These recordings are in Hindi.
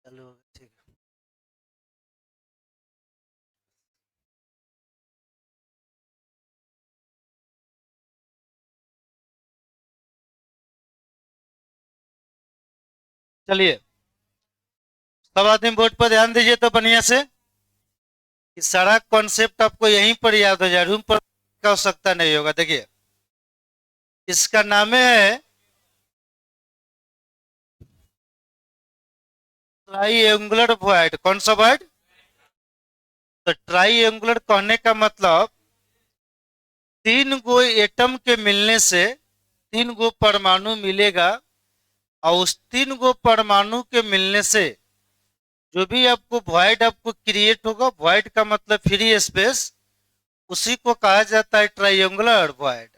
चालू हो गया, ठीक है। चलिए, सब आदमी बोर्ड पर ध्यान दीजिए तो बढ़िया से। कि सारा कॉन्सेप्ट आपको यहीं पर याद हो जाए, रूम पर का आवश्यकता नहीं होगा। देखिए, इसका नाम है ट्राइएंगुलर वॉइड। कौन सा वॉइड? तो ट्राइएंगुलर कहने का मतलब तीन गो एटम के मिलने से तीन गो परमाणु मिलेगा, और उस तीन गो परमाणु के मिलने से जो भी आपको वॉइड आपको क्रिएट होगा, वॉइड का मतलब फ्री स्पेस, उसी को कहा जाता है ट्राइएंगुलर वॉइड।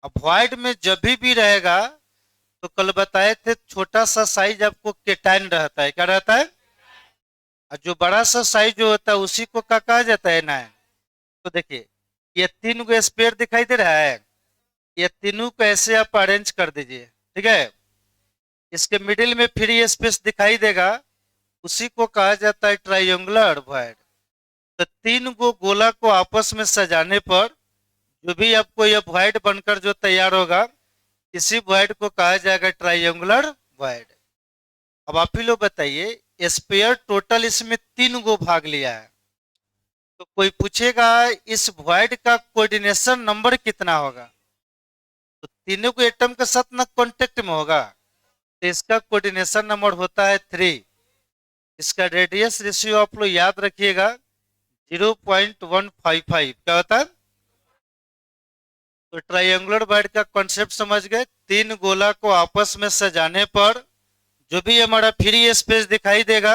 अब वॉइड में जब भी रहेगा, तो कल बताए थे छोटा सा साइज आपको केटाइन रहता है। क्या रहता है? और जो बड़ा सा साइज जो होता है उसी को क्या कहा जाता है? एनायन। तो देखिए, ये तीन गो स्पेयर दिखाई दे रहा है, ये तीनों को ऐसे आप अरेंज कर दीजिए। ठीक है, इसके मिडिल में फ्री स्पेस दिखाई देगा, उसी को कहा जाता है ट्राइएंगुलर वॉइड। तो तीन गो गोला को आपस में सजाने पर जो भी आपको यह वॉइड बनकर जो तैयार होगा, इसी वॉइड को कहा जाएगा ट्राइएंगुलर वॉइड। अब आप ही लोग बताइए, स्पेयर टोटल इसमें तीन गो भाग लिया है, तो कोई पूछेगा इस वॉइड का कोऑर्डिनेशन नंबर कितना होगा, तो तीनों को एटम के साथ ना कांटेक्ट में होगा, तो इसका कोऑर्डिनेशन नंबर होता है 3। इसका रेडियस रेशियो आप लोग याद रखिएगा, 0.155। क्या होता है? तो ट्राइएंगुलर वॉइड का कॉन्सेप्ट समझ गए। तीन गोला को आपस में सजाने पर जो भी हमारा फ्री स्पेस दिखाई देगा,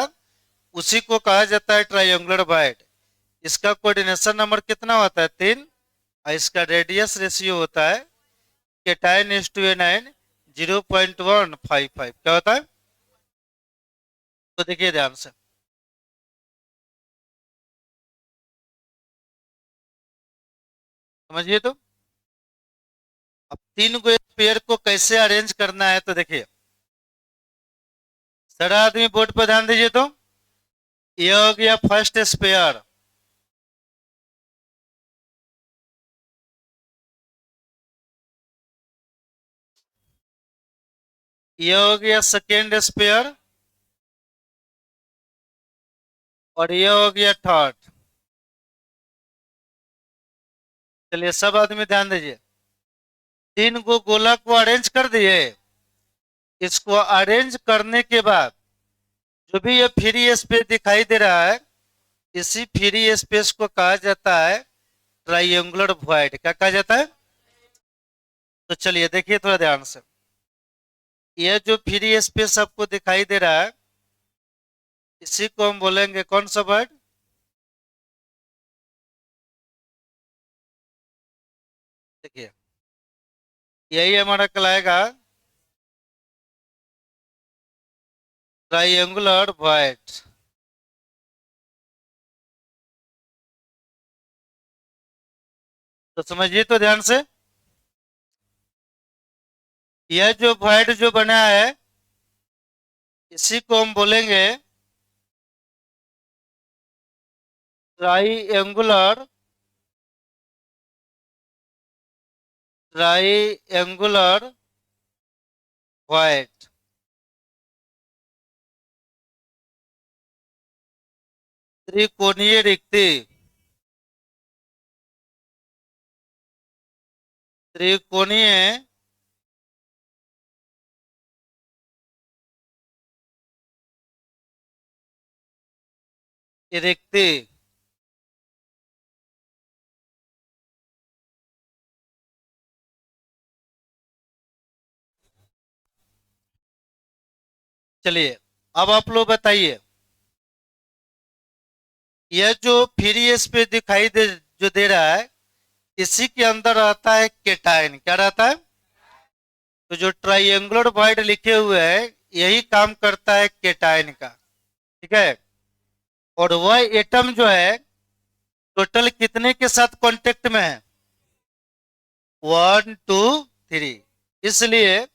उसी को कहा जाता है ट्राइएंगुलर वॉइड। इसका कोऑर्डिनेशन नंबर कितना होता है? 3। और इसका रेडियस रेशियो होता है केटाइन इज टू एनाइन 0.155। क्या होता है? तो देखिए ध्यान से, समझिए तो। अब तीन गो पेयर को कैसे अरेंज करना है, तो देखिए, सारा आदमी बोर्ड पर ध्यान दीजिए तो। ये हो गया फर्स्ट स्पेयर, ये हो गया सेकेंड स्पेयर, और ये हो गया थर्ड। चलिए, सब आदमी ध्यान दीजिए। तीन गो गोला को अरेंज कर दिए। इसको अरेंज करने के बाद जो भी ये फ्री स्पेस दिखाई दे रहा है, इसी फ्री स्पेस को कहा जाता है ट्राइएंगुलर वॉइड। क्या कहा जाता है? तो चलिए देखिए थोड़ा ध्यान से। ये जो फ्री स्पेस आपको दिखाई दे रहा है, इसी को हम बोलेंगे कौन सा वर्ड? देखिए, यही हमारा कहलाएगा ट्राइएंगुलर वॉइड। तो समझिए तो ध्यान से, यह जो वॉइड जो बना है, इसी को हम बोलेंगे ट्राइएंगुलर ट्राइएंगुलर वॉइड। त्रिकोणीय रिक्ति, त्रिकोणीय रिक्ति। चलिए, अब आप लोग बताइए, यह जो फ्री स्पेस दिखाई जो दे रहा है, इसी के अंदर रहता है केटाइन। क्या रहता है? तो जो ट्राइएंगुलर वॉइड लिखे हुए हैं, यही काम करता है केटाइन का। ठीक है, और वह एटम जो है टोटल कितने के साथ कांटेक्ट में है? 1 2 3। इसलिए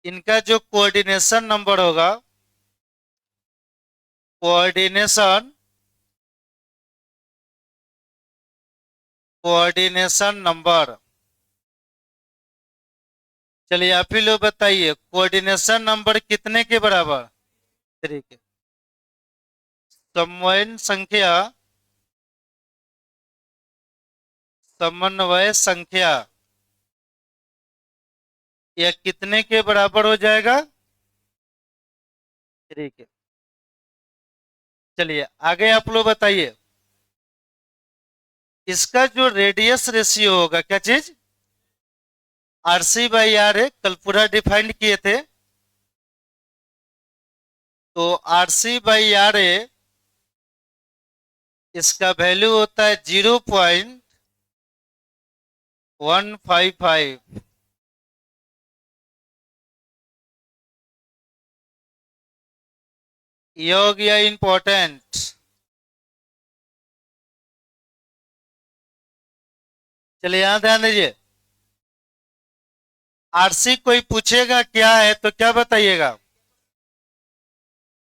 इनका जो कोऑर्डिनेशन नंबर होगा, कोऑर्डिनेशन कोऑर्डिनेशन नंबर। चलिए आप ही लोग बताइए, कोऑर्डिनेशन नंबर कितने के बराबर? 3 के। समन्वय संख्या, समन्वय संख्या यह कितने के बराबर हो जाएगा? 3 के। चलिए आगे आप लोग बताइए, इसका जो रेडियस रेशियो होगा, क्या चीज? RC/R है, कल पूरा डिफाइंड किए थे। तो RC/R है, इसका वैल्यू होता है 0.155। ये हो गया इंपॉर्टेंट। चलिए यहां ध्यान दीजिए, आरसी कोई पूछेगा क्या है तो क्या बताइएगा?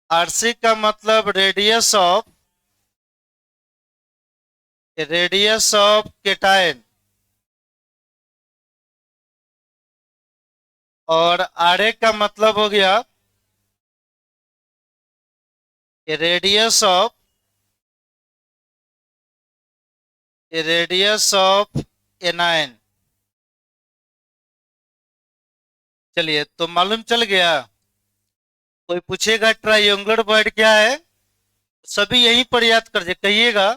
आरसी का मतलब रेडियस ऑफ केटायन, और आरए का मतलब हो गया रेडियस ऑफ एनायन। चलिए तो मालूम चल गया। कोई पूछेगा ट्रायंगुलर वर्ड क्या है, सभी यहीं पर याद कर कहिएगा,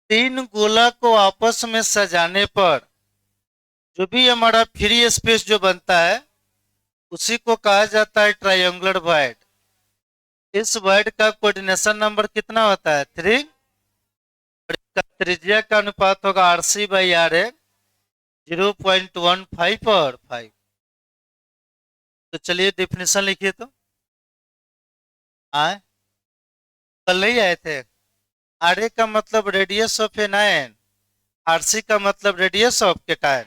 तीन गोला को आपस में सजाने पर जो भी हमारा फ्री स्पेस जो बनता है उसी को कहा जाता है ट्रायंगुलर वर्ड। इस वर्ड का कोऑर्डिनेशन नंबर कितना होता है? 3। त्रिज्या का अनुपात होगा RC/R है 0.15 और 5। तो चलिए डिफिनेशन लिखिए तो। आए, कल नहीं आए थे? आरए का मतलब radius of an ion, RC का मतलब रेडियस ऑफ केटायन।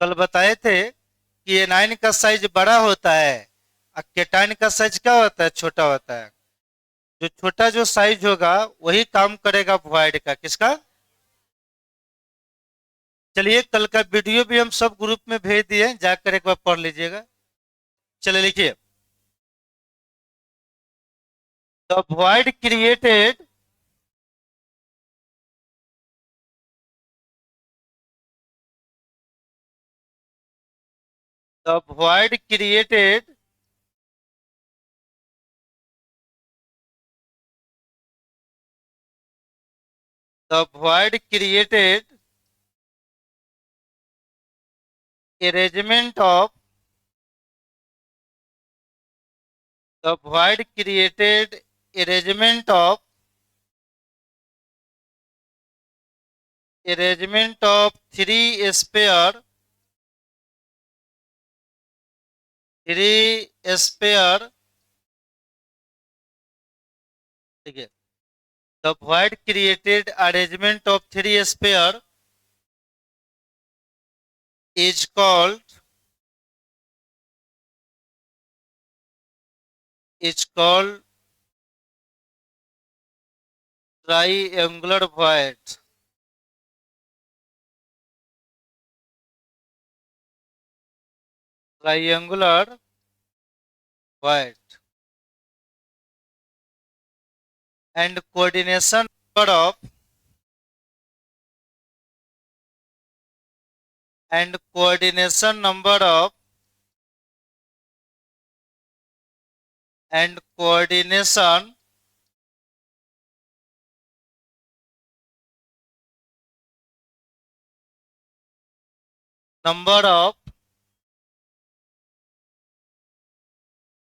कल बताए थे कि एनायन का साइज बड़ा होता है और केटायन का साइज क्या होता है? छोटा होता है। जो छोटा जो साइज होगा वही काम करेगा वॉइड का, किसका? चलिए कल का वीडियो भी हम सब ग्रुप में भेज दिए, जाकर एक बार पढ़ लीजिएगा। चलिए लिखिए, the void created the void created the void created arrangement of the void created arrangement of three sphere ठीक है। The void created arrangement of three sphere is called triangular void। Triangular void and coordination number of and coordination number of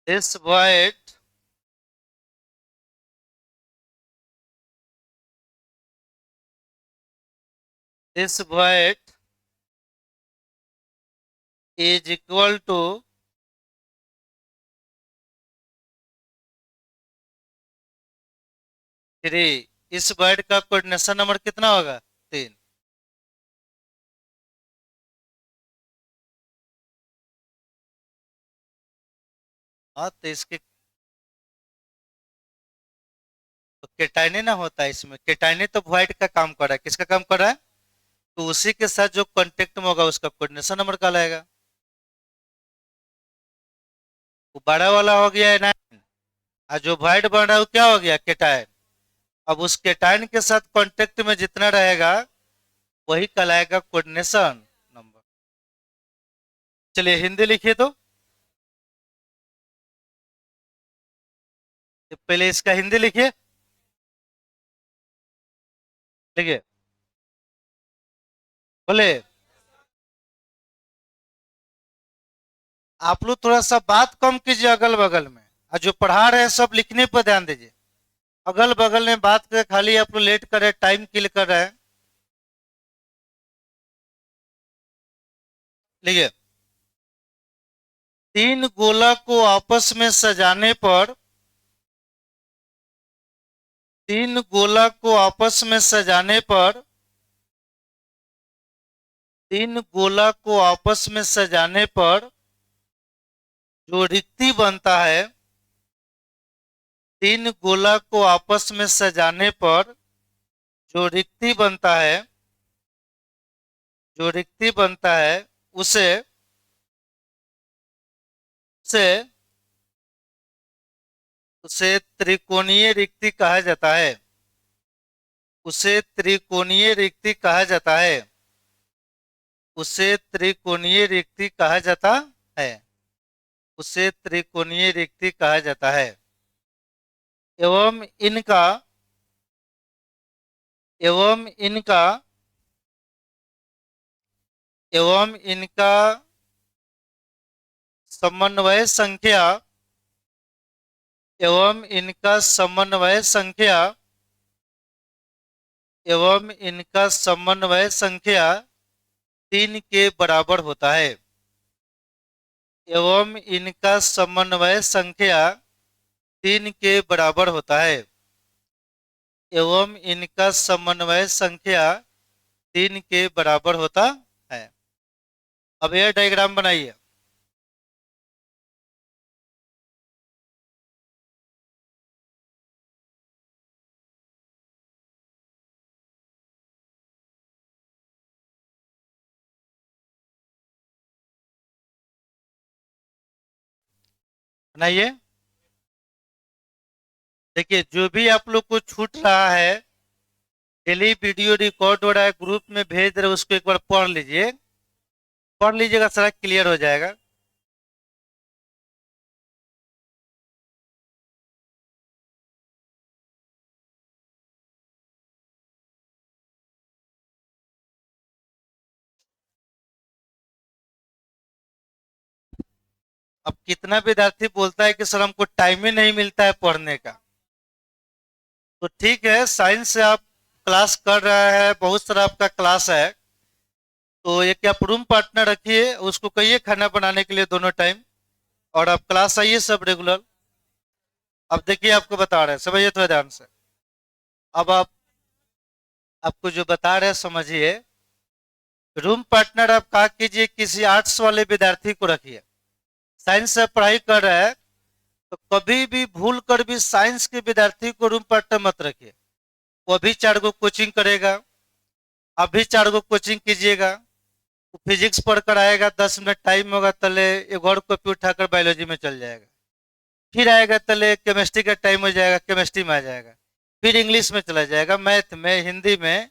this void is equal to 3। इस वर्ड का कोऑर्डिनेशन नंबर कितना होगा? 3। हाँ तो इसके केटाइने ना होता है इसमें, केटाइने तो वॉइड का काम कर रहा है, किसका काम कर रहा है? तो उसी के साथ जो कांटेक्ट में होगा उसका कोऑर्डिनेशन नंबर कहलाएगा। वो बड़ा वाला हो गया एनायन, और जो वॉइड बन रहा है वो क्या हो गया? केटायन। अब उस केटायन के साथ कांटेक्ट में जितना रहेगा वही कहलाएगा कोऑर्डिनेशन नंबर। चलिए हिंदी लिखिए तो, पहले इसका हिंदी लिखिए। लिखिए, बोले। आप लोग थोड़ा सा बात कम कीजिए अगल बगल में, और जो पढ़ा रहे हैं सब लिखने पर ध्यान दीजिए। अगल बगल में बात कर खाली आप लोग लेट कर रहे हैं, टाइम किल कर रहे हैं। लिखिए, तीन गोला को आपस में सजाने पर, तीन गोला को आपस में सजाने पर, तीन गोला को आपस में सजाने पर जो रिक्ति बनता है, तीन गोला को आपस में सजाने पर जो रिक्ति बनता है, जो रिक्ति बनता है उसे उसे उसे त्रिकोणीय रिक्ति कहा जाता है। उसे त्रिकोणीय रिक्ति कहा जाता है। उसे त्रिकोणीय रिक्ति कहा जाता है। उसे त्रिकोणीय रिक्ति कहा जाता है। एवं इनका एवं इनका एवं इनका समन्वय संख्या एवं इनका समन्वय संख्या एवं इनका समन्वय संख्या 3 के बराबर होता है। एवं इनका समन्वय संख्या 3 के बराबर होता है। एवं इनका समन्वय संख्या 3 के बराबर होता है। अब यह डायग्राम बनाइए। बनाइए। देखिए, जो भी आप लोग को छूट रहा है, डेली वीडियो रिकॉर्ड हो रहा है, ग्रुप में भेज रहे, उसको एक बार पढ़ लीजिए। पढ़ लीजिएगा, सारा क्लियर हो जाएगा। अब कितना विद्यार्थी बोलता है कि सर हमको टाइम ही नहीं मिलता है पढ़ने का। तो ठीक है, साइंस से आप क्लास कर रहा है, बहुत सारा आपका क्लास है, तो एक आप रूम पार्टनर रखिए, उसको कहिए खाना बनाने के लिए दोनों टाइम, और आप क्लास आइए सब रेगुलर। अब देखिए, आपको बता रहे हैं, समझिए थोड़ा ध्यान से। अब आप आपको जो बता रहे हैं समझिए। रूम पार्टनर आप कहा कीजिए किसी आर्ट्स वाले विद्यार्थी को रखिए। साइंस से पढ़ाई कर रहा है, तो कभी भी भूल कर भी साइंस के विद्यार्थी को रूम पार्टनर मत रखिए। वो भी 4 गो कोचिंग करेगा, आप भी 4 गो कोचिंग कीजिएगा। वो फिजिक्स पढ़कर आएगा, 10 मिनट टाइम होगा तले एक और कॉपी उठाकर बायोलॉजी में चल जाएगा। फिर आएगा तले केमिस्ट्री का टाइम हो जाएगा, केमिस्ट्री में आ जाएगा। फिर इंग्लिश में चला जाएगा, मैथ में, हिंदी में।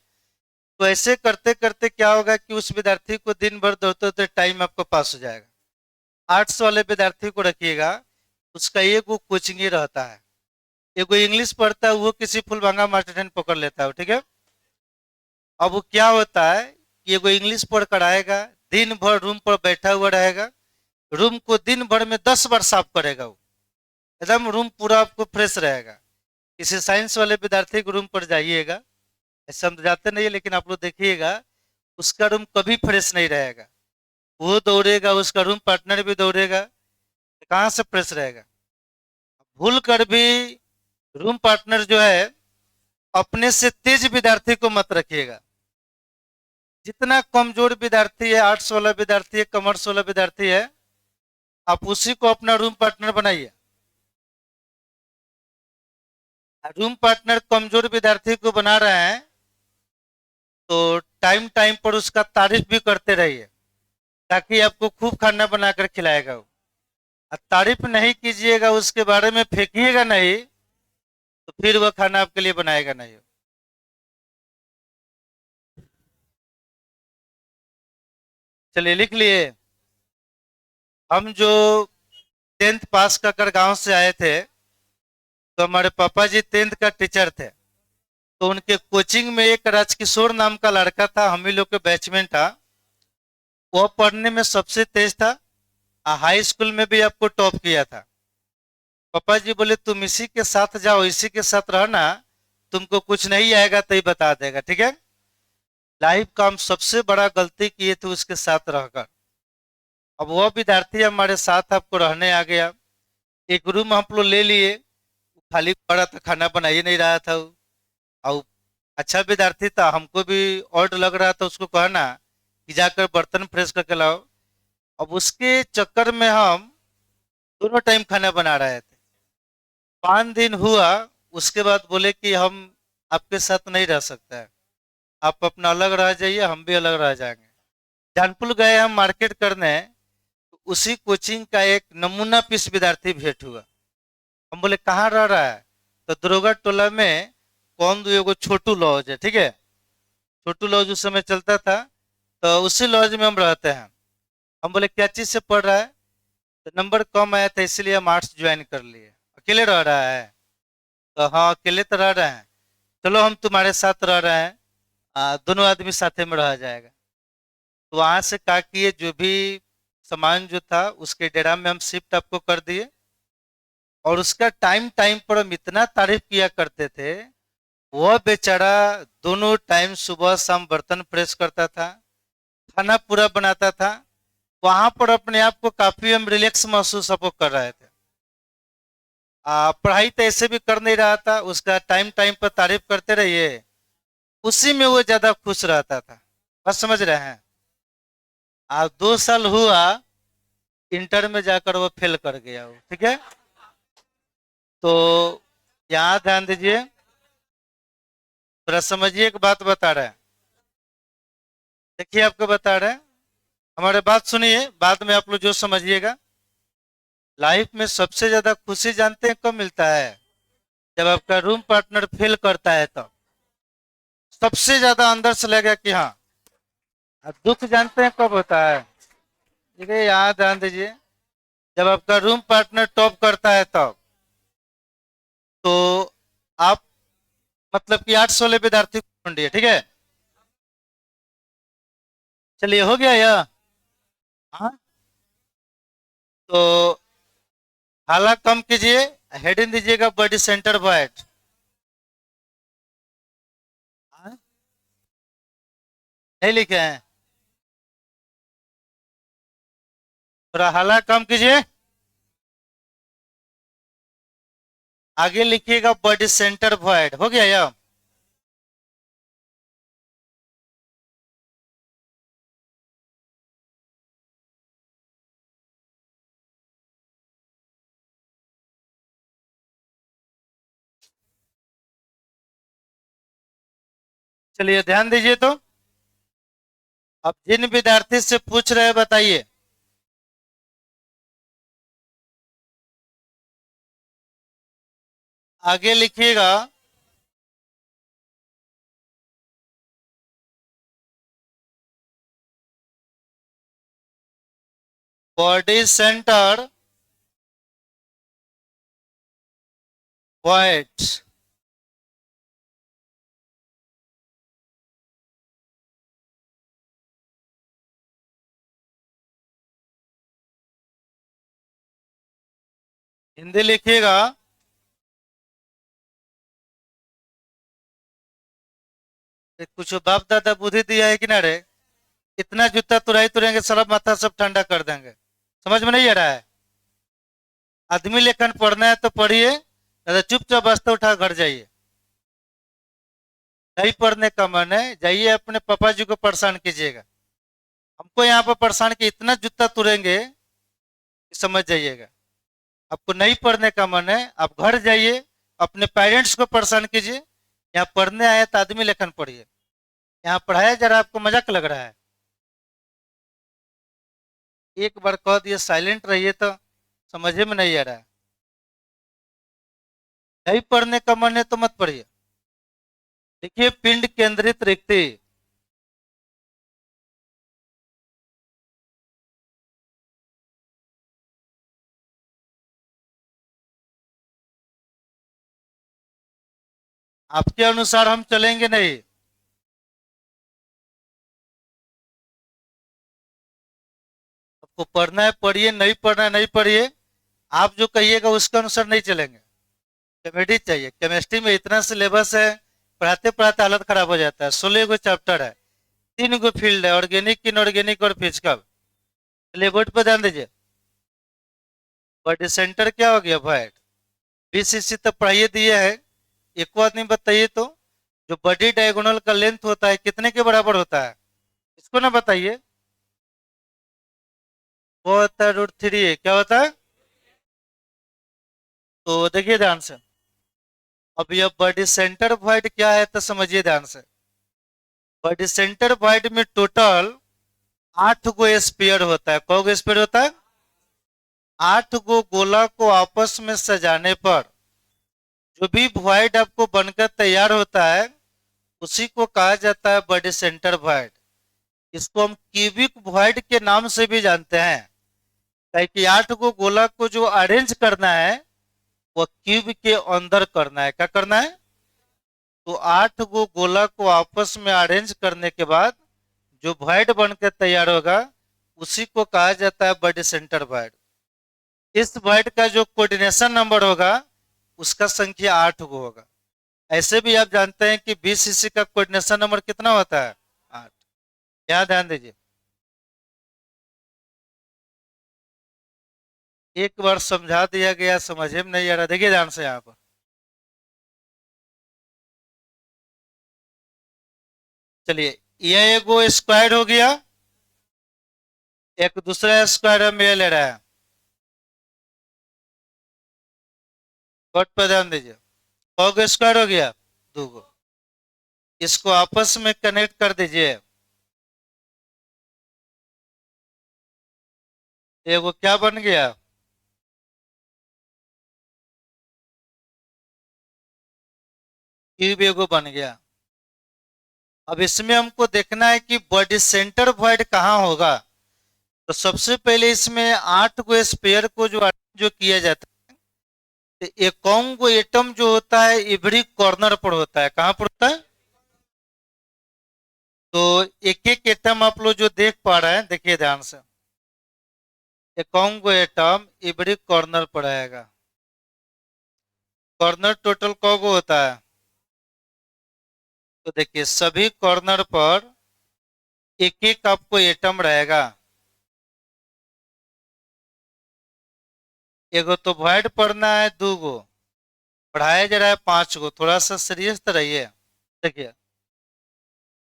तो ऐसे करते करते क्या होगा कि उस विद्यार्थी को दिन भर दौड़ते दौड़ते टाइम आपको पास हो जाएगा। आर्ट्स वाले विद्यार्थी को रखिएगा, उसका एक वो कोचिंग ही रहता है। एगो इंग्लिश पढ़ता है, वो किसी फुलबांगा मास्टर पकड़ लेता है, ठीक है। अब वो क्या होता है कि एगो इंग्लिश पढ़ कर आएगा, दिन भर रूम पर बैठा हुआ रहेगा, रूम को दिन भर में 10 बार साफ करेगा वो, एकदम रूम पूरा आपको फ्रेश रहेगा। किसी साइंस वाले विद्यार्थी के रूम पर जाइएगा, समझाते नहीं है, लेकिन आप लोग देखिएगा, उसका रूम कभी फ्रेश नहीं रहेगा। वो दौड़ेगा, उसका रूम पार्टनर भी दौड़ेगा, कहाँ से फ्रेश रहेगा? भूल कर भी रूम पार्टनर जो है, अपने से तेज विद्यार्थी को मत रखिएगा। जितना कमजोर विद्यार्थी है, आर्ट्स वाला विद्यार्थी है, कॉमर्स वाला विद्यार्थी है, आप उसी को अपना रूम पार्टनर बनाइए। रूम पार्टनर कमजोर विद्यार्थी को बना रहे हैं तो टाइम टाइम पर उसका तारीफ भी करते रहिए, ताकि आपको खूब खाना बनाकर खिलाएगा वो। और तारीफ नहीं कीजिएगा, उसके बारे में फेंकिएगा नहीं, तो फिर वह खाना आपके लिए बनाएगा नहीं। चलिए लिख लिए। हम जो 10th पास कर गांव से आए थे, तो हमारे पापा जी 10th का टीचर थे। तो उनके कोचिंग में एक राजकिशोर नाम का लड़का था, हम ही लोग के बैचमेंट था। वो पढ़ने में सबसे तेज था, हाई स्कूल में भी आपको टॉप किया था। पापा जी बोले तुम इसी के साथ जाओ, इसी के साथ रहना, तुमको कुछ नहीं आएगा तो ही बता देगा, ठीक है। लाइफ का हम सबसे बड़ा गलती किए थे उसके साथ रहकर। अब वह विद्यार्थी हमारे साथ आपको रहने आ गया। एक रूम हम लोग ले लिए, खाली पड़ा था, खाना बना ही नहीं रहा था वो। और अच्छा विद्यार्थी था, हमको भी ऑड लग रहा था उसको कहना कि जाकर बर्तन फ्रेश करके लाओ। अब उसके चक्कर में हम दोनों टाइम खाना बना रहे थे। 5 दिन हुआ, उसके बाद बोले कि हम आपके साथ नहीं रह सकते हैं, आप अपना अलग रह जाइए, हम भी अलग रह जाएंगे। जानपुर गए हम मार्केट करने, तो उसी कोचिंग का एक नमूना पीस विद्यार्थी भेंट हुआ। हम बोले कहाँ रह रहा है, तो दरोगा टोला में कौन दो एगो छोटू लॉज है, ठीक है। छोटू लॉज उस समय चलता था, तो उसी लॉज में हम रहते हैं। हम बोले क्या चीज से पढ़ रहा है, तो नंबर कम आया था इसलिए हम आर्ट्स ज्वाइन कर लिए। अकेले रह रहा है, तो हाँ अकेले तो रह रहे हैं, चलो हम तुम्हारे साथ रह रहे हैं, दोनों आदमी साथे में रह जाएगा। तो वहां से क्या किए, जो भी सामान जो था उसके डेरा में हम शिफ्ट आपको कर दिए। और उसका टाइम टाइम पर हम इतना तारीफ किया करते थे। वह बेचारा दोनों टाइम सुबह शाम बर्तन प्रेस करता था, खाना पूरा बनाता था। वहां पर अपने आप को काफी हम रिलैक्स महसूस आपको कर रहे थे। पढ़ाई तो ऐसे भी कर नहीं रहा था, उसका टाइम टाइम पर तारीफ करते रहिए, उसी में वो ज्यादा खुश रहता था। बस समझ रहे हैं। 2 साल हुआ, इंटर में जाकर वो फेल कर गया वो, ठीक है। तो यहाँ ध्यान दीजिए, थोड़ा समझिए, एक बात बता रहे हैं। देखिए आपको बता रहे हैं, हमारे बात सुनिए, बाद में आप लोग जो समझिएगा। लाइफ में सबसे ज्यादा खुशी जानते हैं कब मिलता है, जब आपका रूम पार्टनर फेल करता है, तो सबसे ज्यादा अंदर से लगेगा कि हाँ। अब दुख जानते हैं कब होता है, ठीक है, यहाँ ध्यान दीजिए। जब आपका रूम पार्टनर टॉप करता है तब, तो आप मतलब कि 8 16 विद्यार्थी को ढूंढिए, ठीक है। चलिए हो गया यह। हाँ, तो हाला कम कीजिए, हेडिंग दीजिएगा बॉडी सेंटर वाइड। नहीं लिखे हैं, थोड़ा हाला कम कीजिए, आगे लिखिएगा बॉडी सेंटर वाइड। हो गया यह। चलिए ध्यान दीजिए। तो अब जिन विद्यार्थी से पूछ रहे हैं बताइए। आगे लिखिएगा बॉडी सेंटर वाइड। हिंदी लिखिएगा, कुछ बाप दादा बुद्धि दिया है कि ना रे, इतना जूता तुराई तुरेंगे सारा माथा सब ठंडा कर देंगे। समझ में नहीं आ रहा है। आदमी लेखन पढ़ना है तो पढ़िए, नहीं तो चुपचाप बस्ता उठा घर जाइए। नहीं पढ़ने का मन है, जाइए अपने पापा जी को परेशान कीजिएगा। हमको यहाँ पर परेशान के इतना जूता तुरेंगे कि समझ जाइएगा। आपको नहीं पढ़ने का मन है, आप घर जाइए, अपने पेरेंट्स को परेशान कीजिए। यहाँ पढ़ने आए तो आदमी लेखन पढ़िए। यहाँ पढ़ाया जा रहा है, आपको मजाक लग रहा है। एक बार कह दिए साइलेंट रहिए तो समझ में नहीं आ रहा है। नहीं पढ़ने का मन है तो मत पढ़िए। देखिए, पिंड केंद्रित रिक्ति। आपके अनुसार हम चलेंगे नहीं। आपको पढ़ना है पढ़िए, नहीं पढ़ना है नहीं पढ़िए। आप जो कहिएगा उसके अनुसार नहीं चलेंगे। कॉमेडी चाहिए। केमिस्ट्री में इतना सिलेबस है, पढ़ाते पढ़ाते हालत खराब हो जाता है। 16 गो चैप्टर है, 3 गो फील्ड है, ऑर्गेनिक, इनऑर्गेनिक और फिजिकल। चलिए बोर्ड पर ध्यान दीजिए। बॉडी सेंटर क्या हो गया भाई? बीसीसी तक पढ़ाइए दिए है। एक को आदमी बताइए तो, जो बॉडी डायगोनल का लेंथ होता है कितने के बराबर होता है? इसको ना बताइए। वो होता है √3। क्या होता है? तो देखिए ध्यान से। अब यह बॉडी सेंटर वॉइड क्या है तो समझिए ध्यान से। बॉडी सेंटर वॉइड में टोटल 8 गो स्पीयर होता है। कौ गो स्पीयर होता है? 8 गो गोला को आपस में सजाने पर जो भी वॉइड आपको बनकर तैयार होता है उसी को कहा जाता है बॉडी सेंटर वॉइड। इसको हम क्यूबिक वॉइड के नाम से भी जानते हैं, ताकि 8 गो गोला को जो अरेंज करना है वो क्यूब के अंदर करना है। क्या करना है? तो 8 गो गोला को आपस में अरेंज करने के बाद जो वॉइड बनकर तैयार होगा उसी को कहा जाता है बॉडी सेंटर वॉइड। इस वॉइड का जो कोऑर्डिनेशन नंबर होगा उसका संख्या 8 गो होगा। ऐसे भी आप जानते हैं कि बीसीसी का कोऑर्डिनेशन नंबर कितना होता है? 8। यहाँ ध्यान दीजिए। एक बार समझा दिया गया, समझ में नहीं आ रहा, देखिए ध्यान से यहाँ पर। चलिए, यह एगो स्क्वायर हो गया, एक दूसरा स्क्वायर हम ये ले रहा है। कट पर ध्यान दीजिए। कौ गो स्क्वायर हो गया? 2 गो। इसको आपस में कनेक्ट कर दीजिए। एगो क्या बन गया? क्यूब एगो बन गया। अब इसमें हमको देखना है कि बॉडी सेंटर वॉइड कहाँ होगा। तो सबसे पहले इसमें 8 गो स्पेयर को जो किया जाता है, तो एक कौन गो एटम जो होता है एवरी कॉर्नर पर होता है। कहाँ पर होता है? तो एक एक एटम आप लोग जो देख पा रहे हैं, देखिए ध्यान से। एक कौन गो एटम एवरी कॉर्नर पर आएगा। कॉर्नर टोटल कौ गो होता है? तो देखिए सभी कॉर्नर पर एक एक आपको एटम रहेगा। एगो तो वॉइड पढ़ना है, 2 गो पढ़ाया जा रहा है, 5 गो। थोड़ा सा सीरियस तो रहिए। देखिए,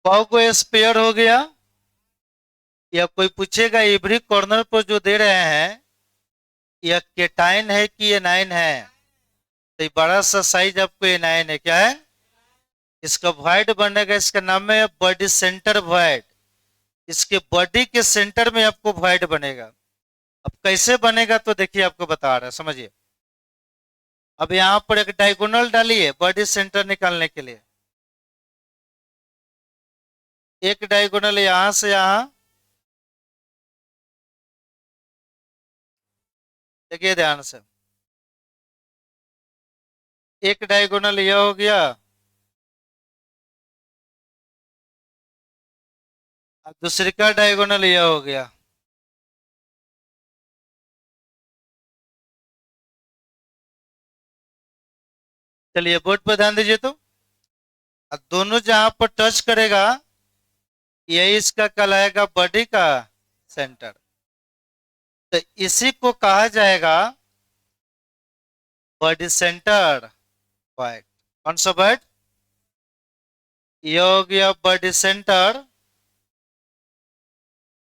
कौ गो स्पेयर हो गया। या कोई पूछेगा एवरी कॉर्नर पर जो दे रहे हैं यह केटाइन है कि एनाइन है? तो ये बड़ा सा साइज आपको एनाइन है। क्या है? इसका वॉइड बनेगा, इसका नाम है बॉडी सेंटर वॉइड। इसके बॉडी के सेंटर में आपको वॉइड बनेगा। अब कैसे बनेगा तो देखिए, आपको बता रहा है, समझिए। अब यहाँ पर एक डायगोनल डालिए बॉडी सेंटर निकालने के लिए। एक डायगोनल यहां से यहां। देखिए ध्यान से। एक डायगोनल यह हो गया, और दूसरी का डायगोनल यह हो गया। चलिए बोर्ड पर ध्यान दीजिए तो। अब दोनों जहां पर टच करेगा यही इसका कहलाएगा बॉडी का सेंटर। तो इसी को कहा जाएगा बॉडी सेंटर पॉइंट। कौन सा पॉइंट? ये हो गया body centre,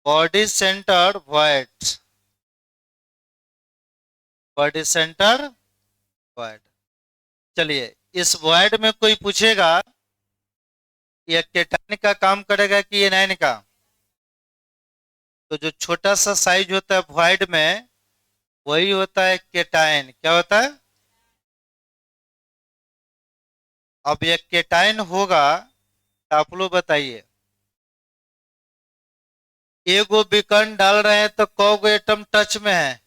body centre point, body centre point. चलिए, इस वॉइड में कोई पूछेगा ये केटाइन का काम करेगा कि एनायन का? तो जो छोटा सा साइज होता है वॉइड में, वही होता है केटाइन। क्या होता है? अब ये केटाइन होगा तो आप लोग बताइए, एगो विकर्ण डाल रहे हैं तो कौ गो एटम टच में है?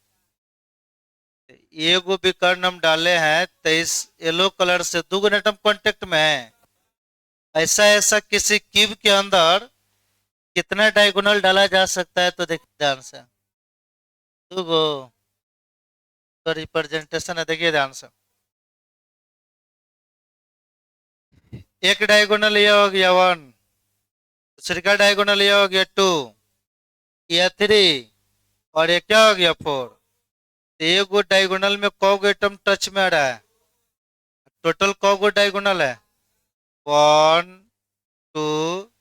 एगो विकर्ण हम डाले हैं तो इस येलो कलर से दो गो एटम कांटेक्ट में है। ऐसा ऐसा किसी क्यूब के अंदर कितना डायगोनल डाला जा सकता है? तो देखिए ध्यान से, दो गो। तो रिप्रेजेंटेशन है, देखिए ध्यान से। एक डायगोनल ये हो गया 1, दूसरी का डायगोनल ये हो गया 2 या 3, और ये क्या हो गया 4। एक गो डायगोनल में कौ गो एटम टच में आ रहा है? टोटल कौ गो डायगोनल है? 1, 2,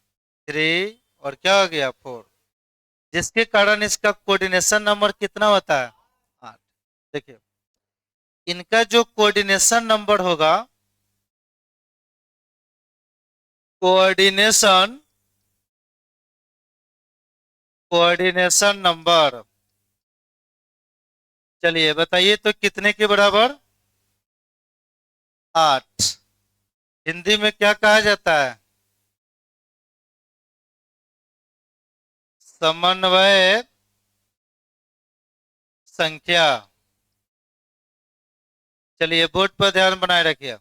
3 और क्या हो गया 4, जिसके कारण इसका कोऑर्डिनेशन नंबर कितना होता है? 8। देखिए, इनका जो कोऑर्डिनेशन नंबर होगा, कोऑर्डिनेशन कोऑर्डिनेशन नंबर, चलिए बताइए तो कितने के बराबर? 8। हिंदी में क्या कहा जाता है? समन्वय संख्या। चलिए, बोर्ड पर ध्यान बनाए रखिए।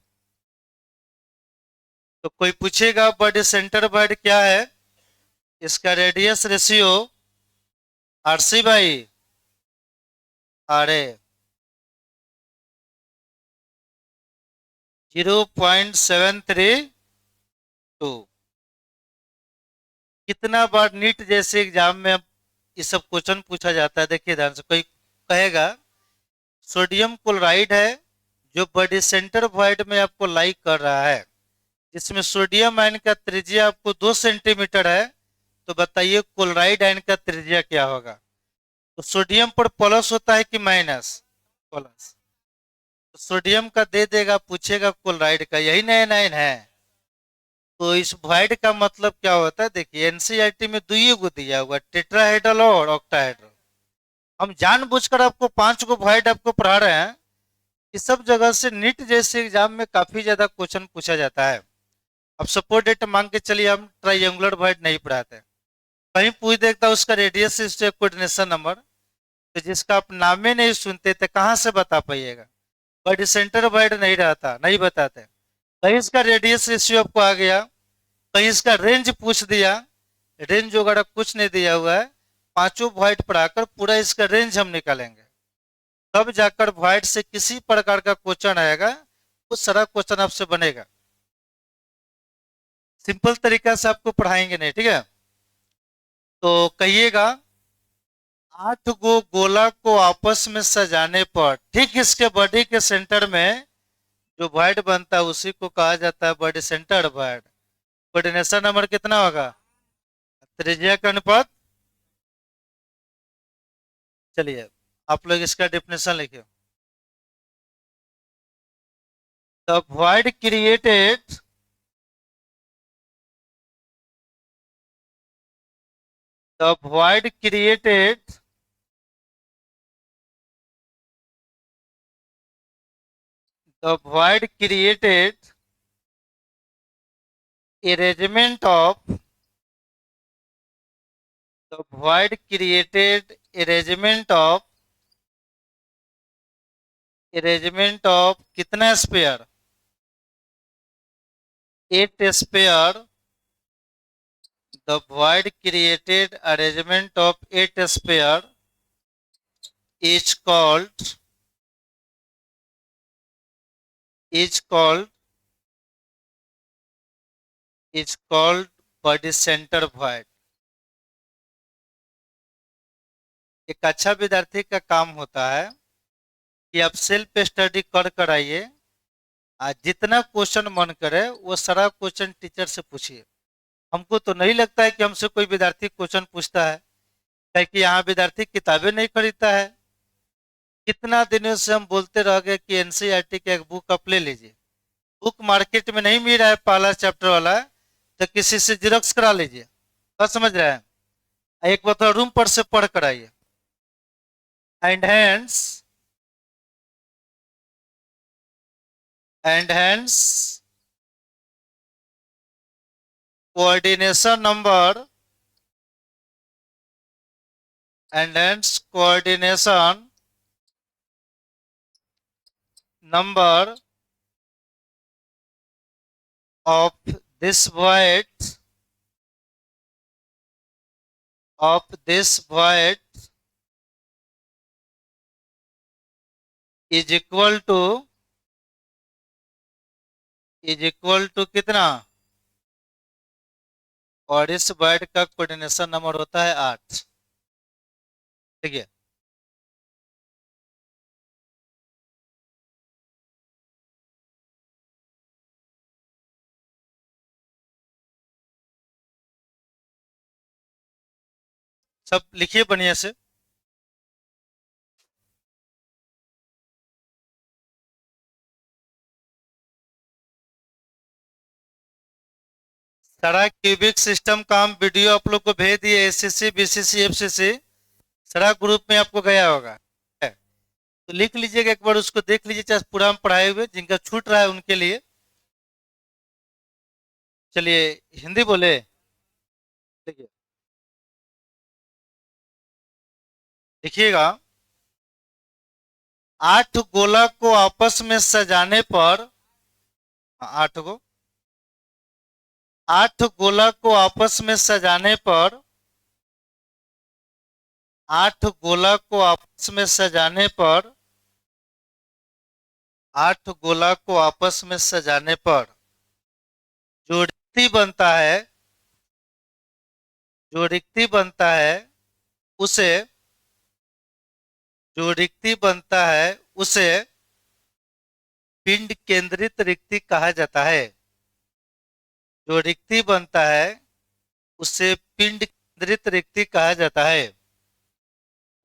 तो कोई पूछेगा बॉडी सेंटर वर्ड क्या है? इसका radius ratio RC by RA 0.732। कितना बार नीट जैसे एग्जाम में ये सब क्वेश्चन पूछा जाता है? देखिए ध्यान से, कोई कहेगा सोडियम क्लोराइड है जो बॉडी सेंटर वॉइड में आपको लाइक कर रहा है, जिसमें सोडियम आयन का त्रिज्या आपको 2 सेंटीमीटर है, तो बताइए क्लोराइड आयन का त्रिज्या क्या होगा? तो सोडियम पर प्लस होता है कि माइनस? प्लस। तो सोडियम का दे देगा, पूछेगा क्लोराइड का, यही नया आयन है। तो इस वॉइड का मतलब क्या होता है? देखिए, एनसीईआरटी में दुई गो दिया हुआ, टेट्राहेड्रल और ऑक्टाहेड्रल। हम जानबूझकर आपको 5 गो वॉइड आपको पढ़ा रहे हैं। इस सब जगह से नीट जैसे एग्जाम में काफी ज्यादा क्वेश्चन पूछा जाता है। अब सपोर्ट डेट मांग के चलिए, हम ट्राइंगुलर वॉइड नहीं पढ़ाते, कहीं पूछ देखता उसका रेडियस से कोऑर्डिनेशन नंबर, तो जिसका आप नामे नहीं सुनते थे कहाँ से बता पाइएगा? बॉडी सेंटर वॉइड नहीं रहता, नहीं बताते। कहीं इसका रेडियस रेशियो आपको आ गया, कहीं इसका रेंज पूछ दिया, रेंज वगैरह कुछ नहीं दिया हुआ है। पांचों वॉइड पढ़ाकर पूरा इसका रेंज हम निकालेंगे, तब जाकर वॉइड से किसी प्रकार का क्वेश्चन आएगा, उस सारा क्वेश्चन आपसे बनेगा। सिंपल तरीका से आपको पढ़ाएंगे नहीं, ठीक है? तो कहिएगा, 8 गो गोला को आपस में सजाने पर ठीक इसके बॉडी के सेंटर में जो वॉइड बनता है उसी को कहा जाता है body centre void. Coordination number कितना होगा? त्रिज्या का अनुपात। चलिए, आप लोग इसका डेफिनेशन लिखिए। The void created the void created the void created arrangement of the void created arrangement of कितना sphere? 8 sphere. The void created arrangement of 8 sphere is called is called is called body center void। एक अच्छा विद्यार्थी का काम होता है कि आप सेल्फ स्टडी कर आइए, जितना क्वेश्चन मन करे वो सारा क्वेश्चन टीचर से पूछिए। हमको तो नहीं लगता है कि हमसे कोई विद्यार्थी क्वेश्चन पूछता है, क्योंकि यहाँ विद्यार्थी किताबें नहीं खरीदता है। कितना दिनों से हम बोलते रह गए कि एनसीईआरटी की एक बुक आप ले लीजिए, बुक मार्केट में नहीं मिल रहा है पहला चैप्टर वाला, तो किसी से जेरॉक्स करा लीजिए। बात समझ रहे हैं? एक बार थोड़ा रूम पर से पढ़ कर आइए। And hence coordination number, and hence coordination number of this void of this void is equal to कितना? और इस void का कोऑर्डिनेशन नंबर होता है 8। ठीक है, सब लिखिए बढ़िया से। सारा क्यूबिक सिस्टम का हम वीडियो आप लोग को भेज दिए, एससीसी बीसीसी एफसीसी सारा ग्रुप में आपको गया होगा। तो लिख लीजिएगा, एक बार उसको देख लीजिए, चाहे पूरा हम पढ़ाए हुए, जिनका छूट रहा है उनके लिए। चलिए हिंदी बोले। देखिए, देखिएगा, 8 गोला को आपस में सजाने पर, 8 को 8 गोला को आपस में सजाने पर, 8 गोला को आपस में सजाने पर, 8 गोला को आपस में सजाने पर जो रिक्ति बनता है, जो रिक्ति बनता है उसे, जो रिक्ति बनता है उसे पिंड केंद्रित रिक्ति कहा जाता है। जो रिक्ति बनता है उसे पिंड केंद्रित रिक्ति कहा जाता है,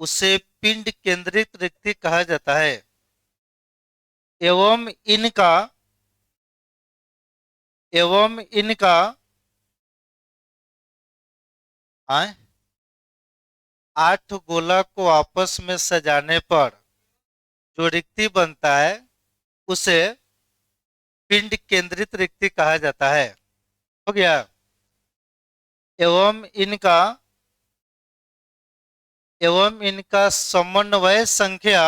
उसे पिंड केंद्रित रिक्ति कहा जाता है। एवं इनका, एवं इनका आए 8 गोला को आपस में सजाने पर जो रिक्ति बनता है उसे पिंड केंद्रित रिक्ति कहा जाता है। हो गया। एवं इनका, एवं इनका समन्वय संख्या,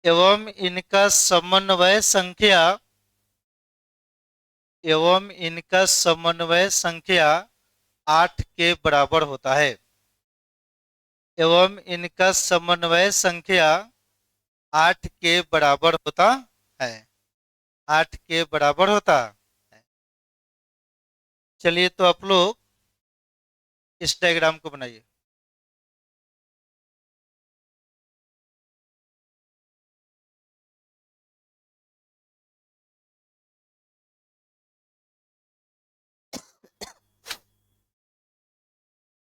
एवं इनका समन्वय संख्या, एवं इनका समन्वय संख्या 8 के बराबर होता है। एवं इनका समन्वय संख्या 8 के बराबर होता है, 8 के बराबर होता है। चलिए, तो आप लोग इस डायग्राम को बनाइए।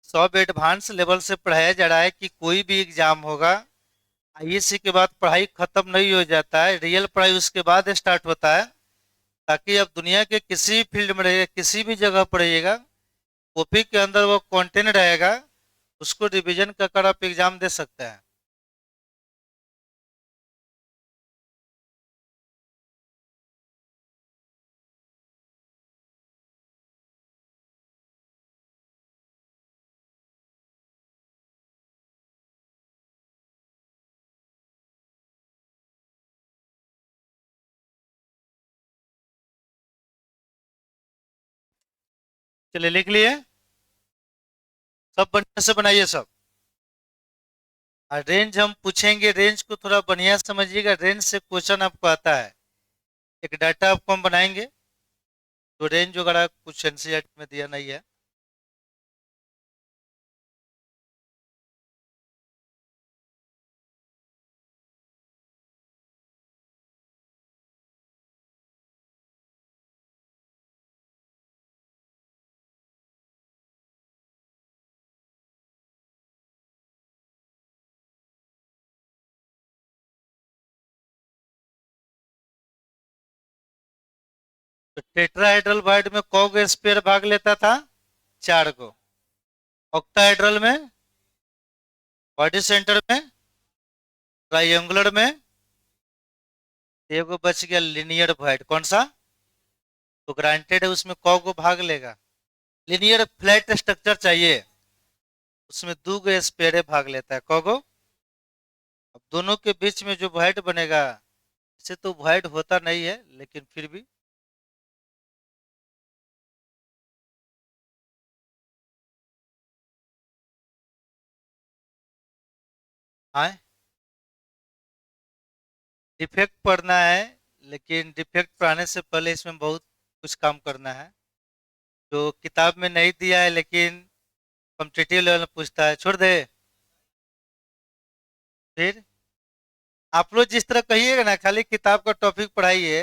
सब एडवांस लेवल से पढ़ाया जा रहा है कि कोई भी एग्जाम होगा, आईएससी के बाद पढ़ाई खत्म नहीं हो जाता है, रियल पढ़ाई उसके बाद स्टार्ट होता है। ताकि अब दुनिया के किसी भी फील्ड में रहिएगा, किसी भी जगह पर रहिएगा, कॉपी के अंदर वो कंटेंट रहेगा, उसको रिवीजन कर आप एग्जाम दे सकते हैं। चलिए लिख लिए, सब बढ़िया से बनाइए सब। और रेंज हम पूछेंगे, रेंज को थोड़ा बढ़िया समझिएगा, रेंज से क्वेश्चन आपको आता है। एक डाटा आपको हम बनाएंगे, तो रेंज वगैरह कुछ एनसीईआरटी में दिया नहीं है। तो टेट्राहेड्रल वॉइड में कौ स्पेयर भाग लेता था? 4 को। ऑक्टाहेड्रल में, बॉडी सेंटर में, ट्राइंगुलर में एगो बच गया लिनियर वॉइड। कौन सा? तो ग्रांटेड है उसमें कौ भाग लेगा? लिनियर फ्लैट स्ट्रक्चर चाहिए, उसमें 2 स्पेयर भाग लेता है। कौ? अब दोनों के बीच में जो वॉइड बनेगा, इसे तो वॉइड होता नहीं है लेकिन फिर भी आए डिफेक्ट पढ़ना है, लेकिन डिफेक्ट पढ़ाने से पहले इसमें बहुत कुछ काम करना है जो किताब में नहीं दिया है, लेकिन कॉम्पिटिटिव लेवल में पूछता है। छोड़ दे फिर। आप लोग जिस तरह कहिएगा ना, खाली किताब का टॉपिक पढ़ाइए,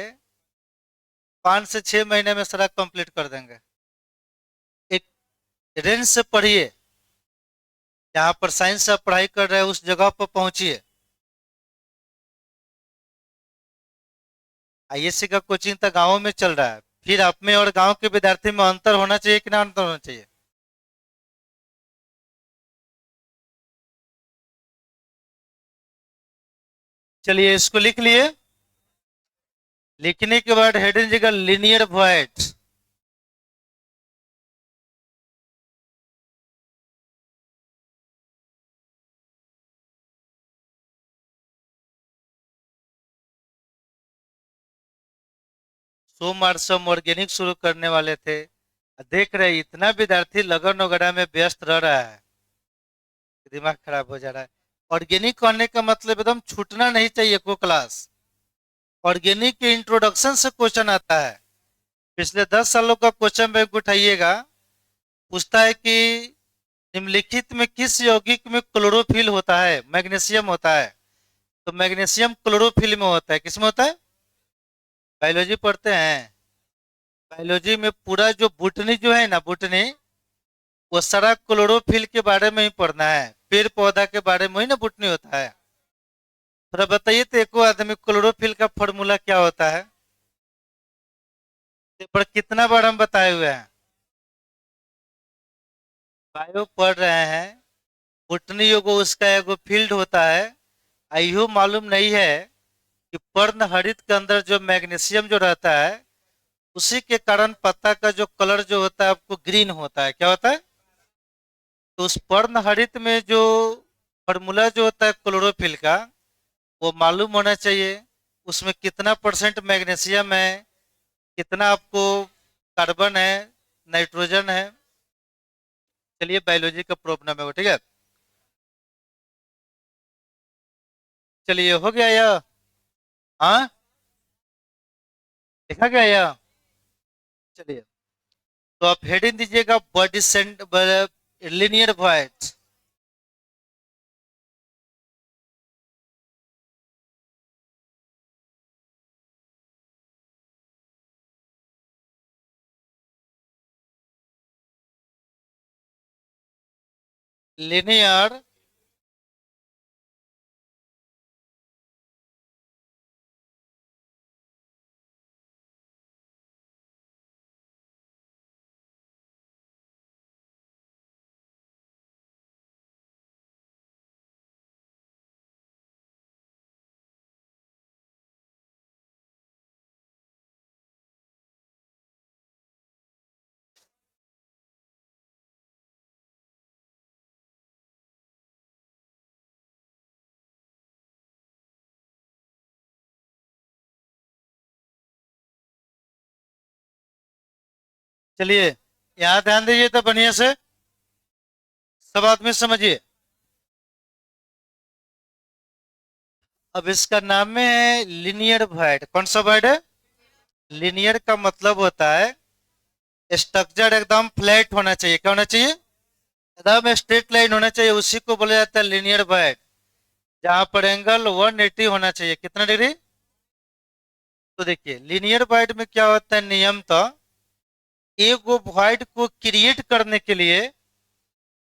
5 से 6 महीने में सारा कंप्लीट कर देंगे। एक रेंज से पढ़िए, जहाँ पर साइंस आप पढ़ाई कर रहे हैं उस जगह पर पहुंचिए। आईएससी का कोचिंग तो गाँव में चल रहा है, फिर आप में और गांव के विद्यार्थी में अंतर होना चाहिए कि ना अंतर होना चाहिए? चलिए इसको लिख लिए। लिखने के बाद हेडिंग जगह लिनियर वॉइड। सोमवार से हम ऑर्गेनिक शुरू करने वाले थे, देख रहे इतना विद्यार्थी लगन वगैरह में व्यस्त रह रहा है, दिमाग खराब हो जा रहा है। ऑर्गेनिक करने का मतलब एकदम छूटना नहीं चाहिए को क्लास। ऑर्गेनिक के इंट्रोडक्शन से क्वेश्चन आता है, पिछले 10 सालों का क्वेश्चन बैंक उठाइएगा, पूछता है कि निम्नलिखित में किस यौगिक में क्लोरोफिल होता है? मैग्नीशियम होता है। तो मैग्नीशियम क्लोरोफिल में होता है, किसमें होता है? बायोलॉजी पढ़ते हैं, बायोलॉजी में पूरा जो बुटनी जो है ना, बुटनी, वो सारा क्लोरोफिल के बारे में ही पढ़ना है। पेड़ पौधा के बारे में ही ना बुटनी होता है। थोड़ा बताइए तो, एको आदमी क्लोरोफिल का फॉर्मूला क्या होता है? ये पर कितना बार हम बताए हुए हैं? बायो पढ़ रहे हैं, बुटनी योगो उसका एगो फील्ड होता है। आइयो मालूम नहीं है कि पर्णहरित के अंदर जो मैग्नीशियम जो रहता है, उसी के कारण पत्ता का जो कलर जो होता है आपको ग्रीन होता है। क्या होता है? तो उस पर्णहरित में जो फॉर्मूला जो होता है क्लोरोफिल का, वो मालूम होना चाहिए। उसमें कितना परसेंट मैग्नीशियम है, कितना आपको कार्बन है, नाइट्रोजन है। चलिए बायोलॉजी का प्रॉब्लम है वो, ठीक है। चलिए हो गया यह। हाँ, लिखा गया यह। चलिए, तो आप हेडिंग दीजिएगा body centre linear void. Linear चलिए यहाँ ध्यान दीजिए तो बढ़िया से, सब आदमी समझिए। अब इसका नाम है लिनियर वॉइड। कौन सा वर्ड है? लिनियर का मतलब होता है स्ट्रक्चर एकदम फ्लैट होना चाहिए। क्या होना चाहिए? एकदम स्ट्रेट लाइन होना चाहिए, उसी को बोला जाता है लिनियर वॉइड। जहां पर एंगल 180 होना चाहिए। कितना डिग्री? तो देखिए लिनियर वॉइड में क्या होता है, नियम तो एक वो वॉइड को क्रिएट करने के लिए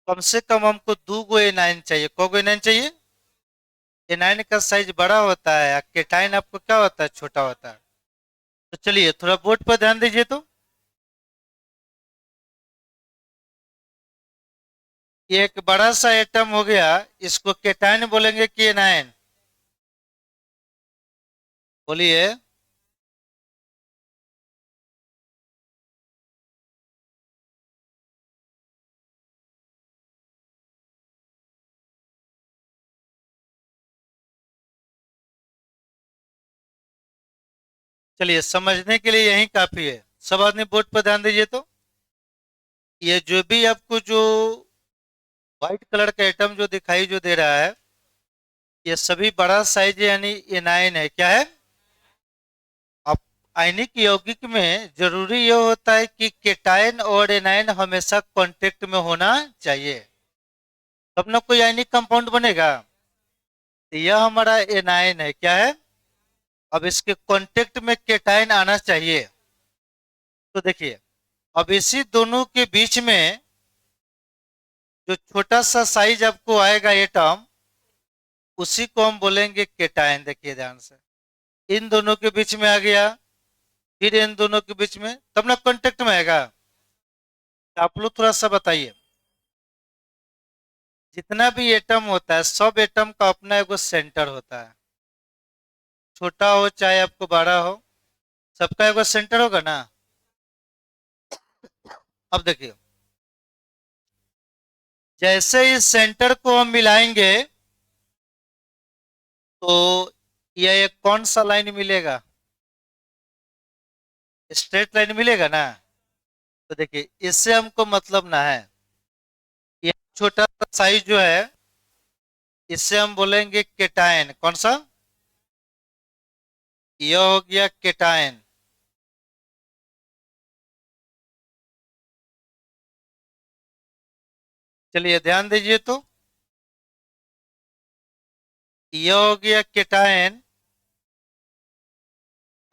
कम से कम हमको 2 एनाइन चाहिए। कौ एनाइन चाहिए? एनाइन का साइज बड़ा होता है, केटाइन आपको क्या होता है, छोटा होता है। तो चलिए थोड़ा बोर्ड पर ध्यान दीजिए। तो ये एक बड़ा सा एटम हो गया, इसको केटायन बोलेंगे कि एनायन? बोलिए। चलिए समझने के लिए यही काफी है। सब आदमी बोर्ड पर ध्यान दीजिए। तो ये जो भी आपको जो व्हाइट कलर का एटम जो दिखाई जो दे रहा है, ये सभी बड़ा साइज यानी एनायन है। क्या है? अब आयनिक यौगिक में जरूरी यह होता है कि केटायन और एनायन हमेशा कांटेक्ट में होना चाहिए, तब ना कोई आयनिक कंपाउंड बनेगा। तो यह हमारा एनायन है। क्या है? अब इसके कांटेक्ट में केटायन आना चाहिए। तो देखिए, अब इसी दोनों के बीच में जो छोटा सा साइज आपको आएगा एटम, उसी को हम बोलेंगे केटायन। देखिए ध्यान से, इन दोनों के बीच में आ गया, फिर इन दोनों के बीच में, तब ना कांटेक्ट में आएगा। तो आप लोग थोड़ा सा बताइए, जितना भी एटम होता है, सब एटम का अपना एगो सेंटर होता है। छोटा हो चाहे आपको बड़ा हो, सबका एगो सेंटर होगा ना। अब देखिए, जैसे इस सेंटर को हम मिलाएंगे, तो यह एक कौन सा लाइन मिलेगा? स्ट्रेट लाइन मिलेगा ना। तो देखिए, इससे हमको मतलब ना है। ये छोटा सा साइज जो है, इससे हम बोलेंगे केटायन। कौन सा? यह हो गया केटायन। चलिए ध्यान दीजिए। तो यह हो गया केटायन।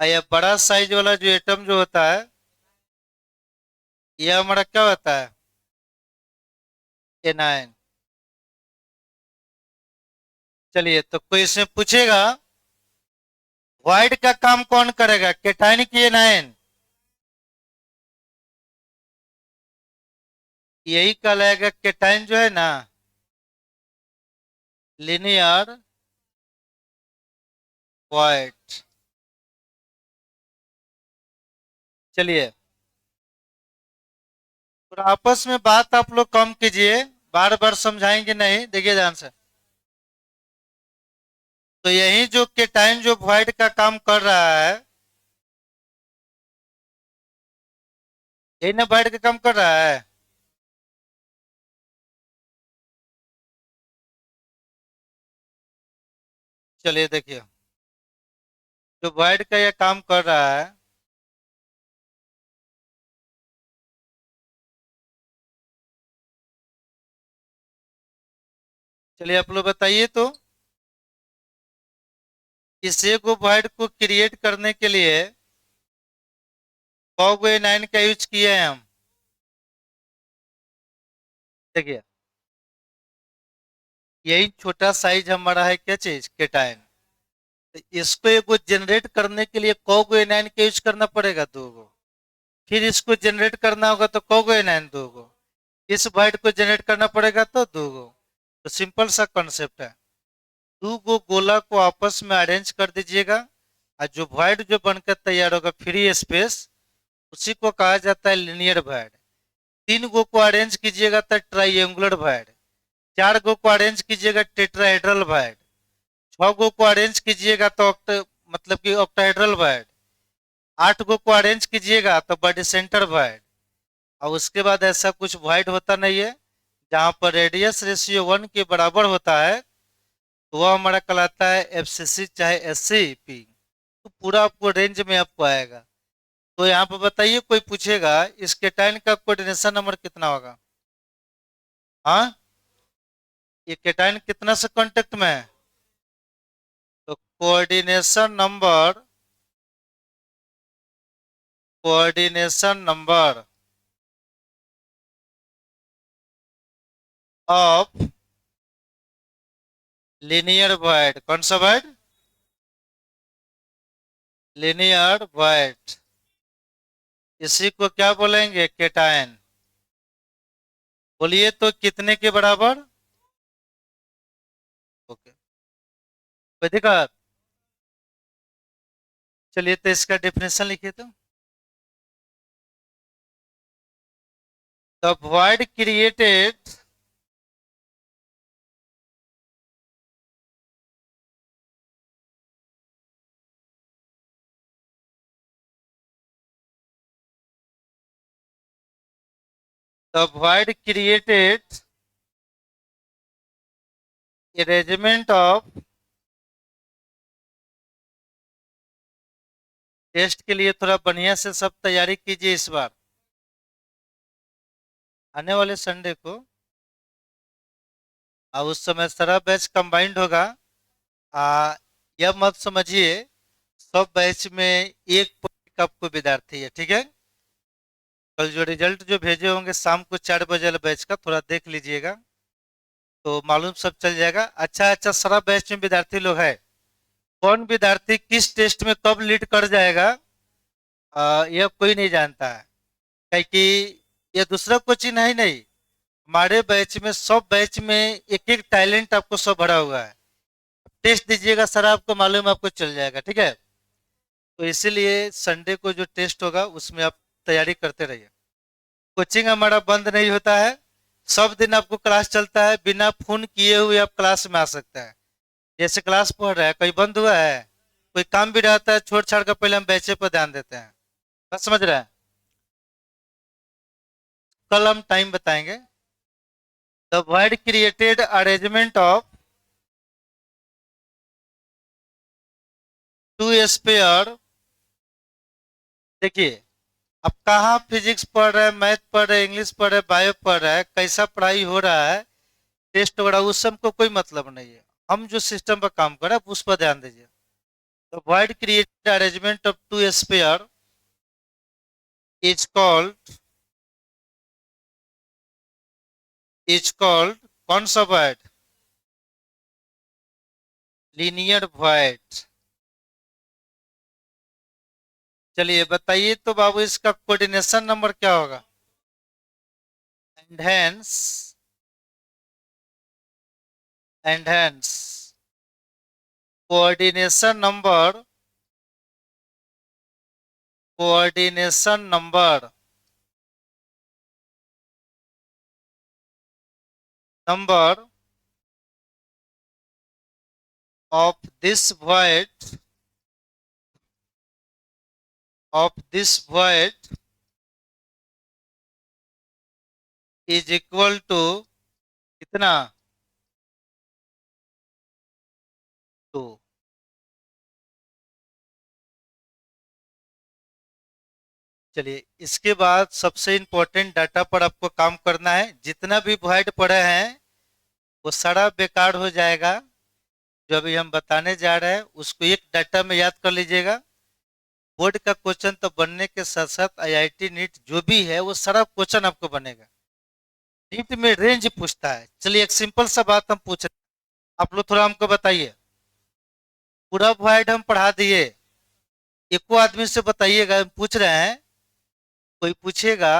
और यह बड़ा साइज वाला जो एटम जो होता है, यह हमारा क्या होता है? एनायन। चलिए, तो कोई इसमें पूछेगा व्हाइट का काम कौन करेगा, केटायन की एनायन? यही कहलाएगा केटायन जो है ना, लिनियर व्हाइट। चलिए, और आपस में बात आप लोग कम कीजिए, बार बार समझाएंगे नहीं। देखिए ध्यान से, तो यही जो केटायन जो व्हाइट का काम कर रहा है, यही ना व्हाइट का काम कर रहा है। चलिए देखिए, जो व्हाइट का यह काम कर रहा है, चलिए आप लोग बताइए। तो इस एगो व्हाइट को क्रिएट करने के लिए कौ एनायन का यूज किए हैं हम? देखिए, यही छोटा साइज हमारा है, क्या चीज? केटायन। तो इसको एगो जनरेट करने के लिए कौ एनायन का यूज करना पड़ेगा? दो गो। फिर इसको जनरेट करना होगा तो कौ एनायन? दो गो। इस व्हाइट को जनरेट करना पड़ेगा तो दो गो। तो सिंपल सा कॉन्सेप्ट है। दो गो गोला को आपस में अरेंज कर दीजिएगा, और जो व्हाइट जो बनकर तैयार होगा फ्री स्पेस, उसी को कहा जाता है लिनियर व्हाइट। तीन गो को अरेंज कीजिएगा तो ट्राइएंगुलर व्हाइट। चार गो को अरेंज कीजिएगा टेट्राहेड्रल व्हाइट। छह गो को अरेंज कीजिएगा तो मतलब कि ऑक्टाहेड्रल व्हाइट। आठ गो को अरेंज कीजिएगा तो बॉडी सेंटर व्हाइट। और उसके बाद ऐसा कुछ व्हाइट होता नहीं है। जहां पर रेडियस रेशियो 1 के बराबर होता है, तो वह हमारा कहलाता है एफसीसी चाहे एससीपी। तो पूरा आपको रेंज में आपको आएगा। तो यहाँ पर बताइए, कोई पूछेगा इस केटाइन का कोऑर्डिनेशन नंबर कितना होगा? हाँ, ये केटाइन कितना से कांटेक्ट में है? तो coordination number of linear word. कौन सा वर्ड? लिनियर वॉइड, इसी को क्या बोलेंगे? केटायन। बोलिए तो कितने के बराबर? ओके, कोई दिक्कत? चलिए तो इसका डेफिनेशन लिखिए तो। The void created the void created arrangement of, test के लिए थोड़ा बढ़िया से सब तैयारी कीजिए इस बार, आने वाले संडे को। और उस समय सारा बैच कंबाइंड होगा। आ, यह मत समझिए सब बैच में एक पॉइंट आपको विद्यार्थी है, ठीक है। कल जो रिजल्ट जो भेजे होंगे शाम को 4 बजे वाले बैच का थोड़ा देख लीजिएगा, तो मालूम सब चल जाएगा। अच्छा अच्छा, सारा बैच में विद्यार्थी लोग है, कौन विद्यार्थी किस टेस्ट में कब लीड कर जाएगा यह कोई नहीं जानता है, क्योंकि यह दूसरा कोचिंग है ही नहीं। हमारे बैच में सब बैच में एक एक टैलेंट आपको सब भरा हुआ है। टेस्ट दीजिएगा सारा, आपको मालूम, आपको चल जाएगा, ठीक है। तो इसीलिए संडे को जो टेस्ट होगा उसमें आप तैयारी करते रहिए। कोचिंग हमारा बंद नहीं होता है, सब दिन आपको क्लास चलता है, बिना फोन किए हुए आप क्लास में आ सकते हैं। जैसे क्लास पढ़ रहा है, कोई बंद हुआ है? कोई काम भी रहता है छोड़ छाड़ कर पहले हम बैचे पर ध्यान देते हैं। बस समझ रहे हैं? कल हम टाइम बताएंगे। The word created arrangement of two sphere. देखिए, अब कहाँ फिजिक्स पढ़ रहे हैं, मैथ पढ़ रहे हैं, इंग्लिश पढ़ रहे हैं, बायो पढ़ रहा है, कैसा पढ़ाई हो रहा है, टेस्ट वगैरह, उस सब को कोई मतलब नहीं है। हम जो सिस्टम पर काम कर रहे हैं उस पर ध्यान दीजिए। The word created arrangement of two sphere is called, is called, कौन सा वर्ड? Linear void. चलिए बताइए तो बाबू, इसका कोऑर्डिनेशन नंबर क्या होगा? And hence, and hence coordination number, coordination number, number of this void, of this void is equal to कितना? 2। चलिए इसके बाद सबसे इंपॉर्टेंट डाटा पर आपको काम करना है। जितना भी void पड़े हैं वो सारा बेकार हो जाएगा। जो अभी हम बताने जा रहे हैं उसको एक डाटा में याद कर लीजिएगा। बोर्ड का क्वेश्चन तो बनने के साथ साथ आईआईटी नीट जो भी है वो सारा क्वेश्चन आपको बनेगा। नीट में रेंज पूछता है। चलिए एक सिंपल सा बात हम पूछ रहे हैं, आप लोग थोड़ा हमको बताइए। पूरा void हम पढ़ा दिए, एको आदमी से बताइएगा, हम पूछ रहे हैं, कोई पूछेगा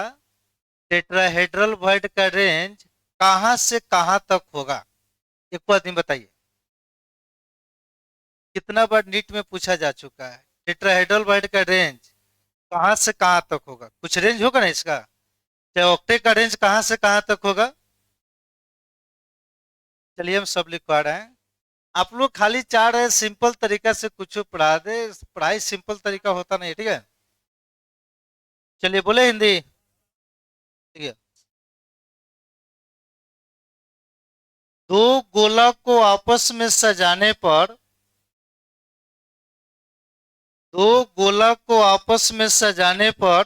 टेट्राहेड्रल void का रेंज कहां से कहां तक होगा? एको आदमी बताइए। कितना बार नीट में पूछा जा चुका है टेट्राहेड्रल void का रेंज कहां से कहां तक होगा? कुछ रेंज होगा ना इसका? चाहे ऑक्टे का रेंज कहां से कहां तक होगा? चलिए हम सब लिखवा रहे हैं। आप लोग खाली चाह रहे हैं सिंपल तरीका से कुछ पढ़ा दे, पढ़ाई सिंपल तरीका होता नहीं, ठीक है। चलिए बोले हिंदी, ठीक है। दो गोला को आपस में सजाने पर, दो गोला को आपस में सजाने पर,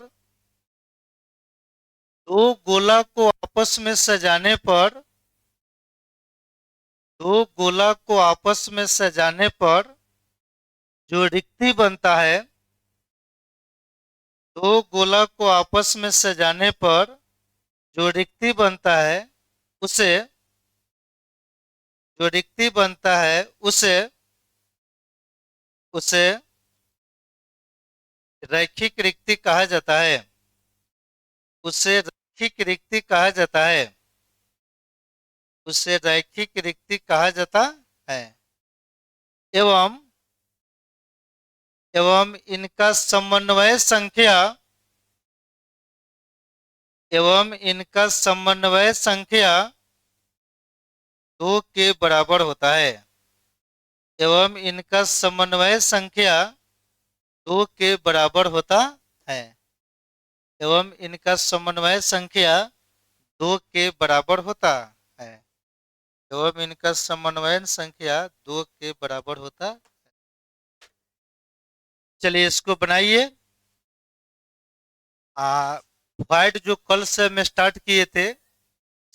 दो गोला को आपस में सजाने पर, दो गोला को आपस में सजाने पर जो रिक्ति बनता है, दो गोला को आपस में सजाने पर जो रिक्ति बनता है उसे, जो रिक्ति बनता है उसे, उसे रैखिक रिक्ति कहा जाता है, उसे रैखिक रिक्ति कहा जाता है, उसे रैखिक रिक्ति कहा जाता है। एवं एवं इनका समन्वय संख्या, एवं इनका समन्वय संख्या 2 के बराबर होता है, एवं इनका समन्वय संख्या 2 के बराबर होता है, एवं इनका समन्वय संख्या 2 के बराबर होता है, एवं इनका समन्वय संख्या 2 के बराबर होता है। चलिए इसको बनाइए। फाइट जो कल से हम स्टार्ट किए थे,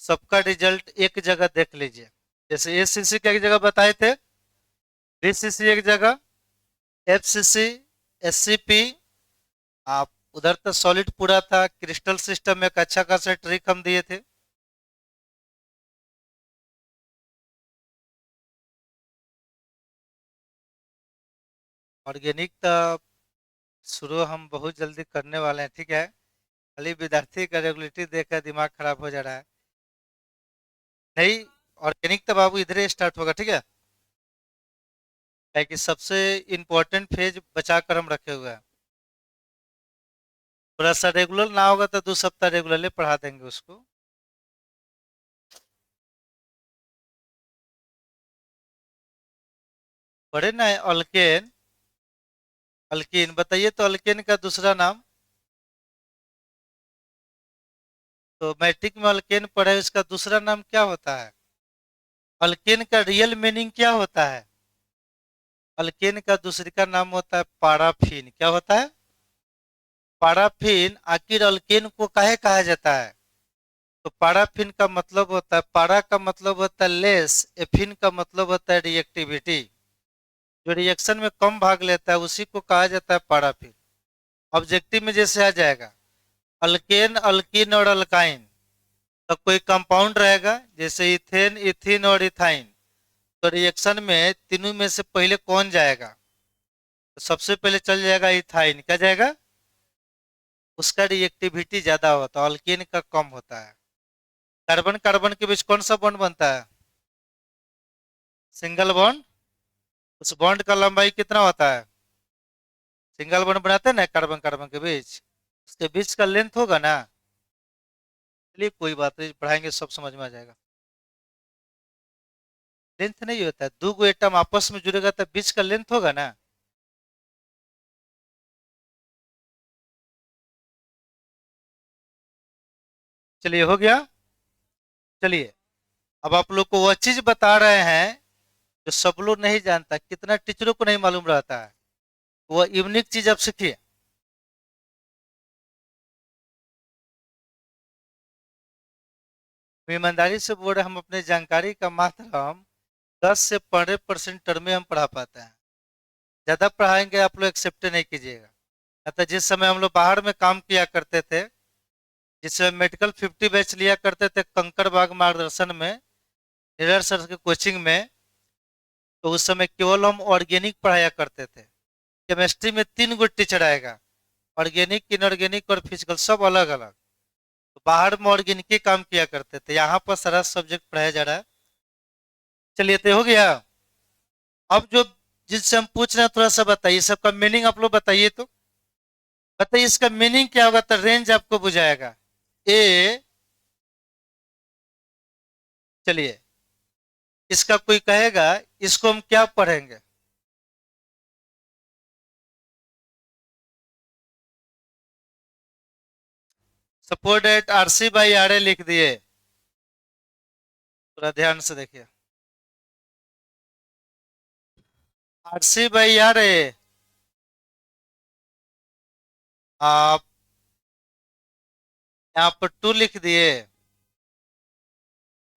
सबका रिजल्ट एक जगह देख लीजिए। जैसे एसीसी का एक जगह बताए थे, बीसीसी एक जगह, एफसीसी, एससीपी, आप उधर तो सॉलिड पूरा था, क्रिस्टल सिस्टम में एक अच्छा खासा ट्रिक हम दिए थे। ऑर्गेनिक तो शुरू हम बहुत जल्दी करने वाले हैं, ठीक है। खाली विद्यार्थी का रेगुलेटरी देखकर दिमाग खराब हो जा रहा है। नहीं, ऑर्गेनिक तो बाबू इधर ही स्टार्ट होगा, ठीक है कि सबसे इम्पोर्टेंट फेज बचा कर हम रखे हुए हैं। थोड़ा सा रेगुलर ना होगा तो 2 सप्ताह रेगुलरली पढ़ा देंगे उसको। पढ़े ना अल्केन, अल्कीन बताइए तो अल्केन का दूसरा नाम। तो मैट्रिक में अल्केन पढ़े, उसका दूसरा नाम क्या होता है? अल्केन का रियल मीनिंग क्या होता है? अल्केन का दूसरे का नाम होता है पाराफीन। क्या होता है? पाराफीन। आखिर अल्केन को काहे कहा जाता है? तो पाराफीन का मतलब होता है, पारा का मतलब होता है लेस, एफिन का मतलब होता है रिएक्टिविटी। जो रिएक्शन में कम भाग लेता है उसी को कहा जाता है पाराफीन। ऑब्जेक्टिव में जैसे आ जाएगा अल्केन, अल्कीन और अल्काइन, तो कोई कंपाउंड रहेगा जैसे इथेन, इथिन और इथाइन, तो रिएक्शन में तीनों में से पहले कौन जाएगा? तो सबसे पहले चल जाएगा इथाइन। क्या जाएगा? उसका रिएक्टिविटी ज्यादा होता है, अल्केन का कम होता है। कार्बन कार्बन के बीच कौन सा बॉन्ड बनता है? Single bond. उस बॉन्ड का लंबाई कितना होता है? सिंगल बॉन्ड बनाते हैं ना कार्बन कार्बन के बीच, उसके बीच का लेंथ होगा ना। चलिए कोई बात नहीं, पढ़ाएंगे सब समझ में आ जाएगा। लेंथ नहीं होता है, दो गो एटम आपस में जुड़ेगा तो बीच का लेंथ होगा ना। चलिए हो गया। चलिए अब आप लोग को वह चीज बता रहे हैं जो सब लोग नहीं जानता, कितना टीचरों को नहीं मालूम रहता है, वह यूनिक चीज आप सीखिए। ईमानदारी से बोल रहे, हम अपने जानकारी का मात्र हम 10 से 15% टर्म में हम पढ़ा पाते हैं। ज्यादा पढ़ाएंगे आप लोग एक्सेप्ट नहीं कीजिएगा। अतः जिस समय हम लोग बाहर में काम किया करते थे, जिस समय मेडिकल 50 बैच लिया करते थे कंकड़ बाग मार्गदर्शन में, नीरज सर के कोचिंग में, तो उस समय केवल हम ऑर्गेनिक पढ़ाया करते थे। केमिस्ट्री में 3 गो टीचर आएगा, ऑर्गेनिक, इनऑर्गेनिक और फिजिकल, सब अलग अलग। तो बाहर में ऑर्गेनिक के काम किया करते थे, यहाँ पर सारा सब्जेक्ट पढ़ाया जा रहा है। चलिए तो हो गया। अब जो जिससे हम पूछ रहे हैं थोड़ा सा बताइए, सबका मीनिंग आप लोग बताइए तो। बताइए इसका मीनिंग क्या होगा, तो रेंज आपको बुझाएगा। ए, चलिए इसका कोई कहेगा इसको हम क्या पढ़ेंगे? Support at RC by R A लिख दिए, थोड़ा ध्यान से देखिए। आरसी बाई आर ए, आप यहाँ पर 2 लिख दिए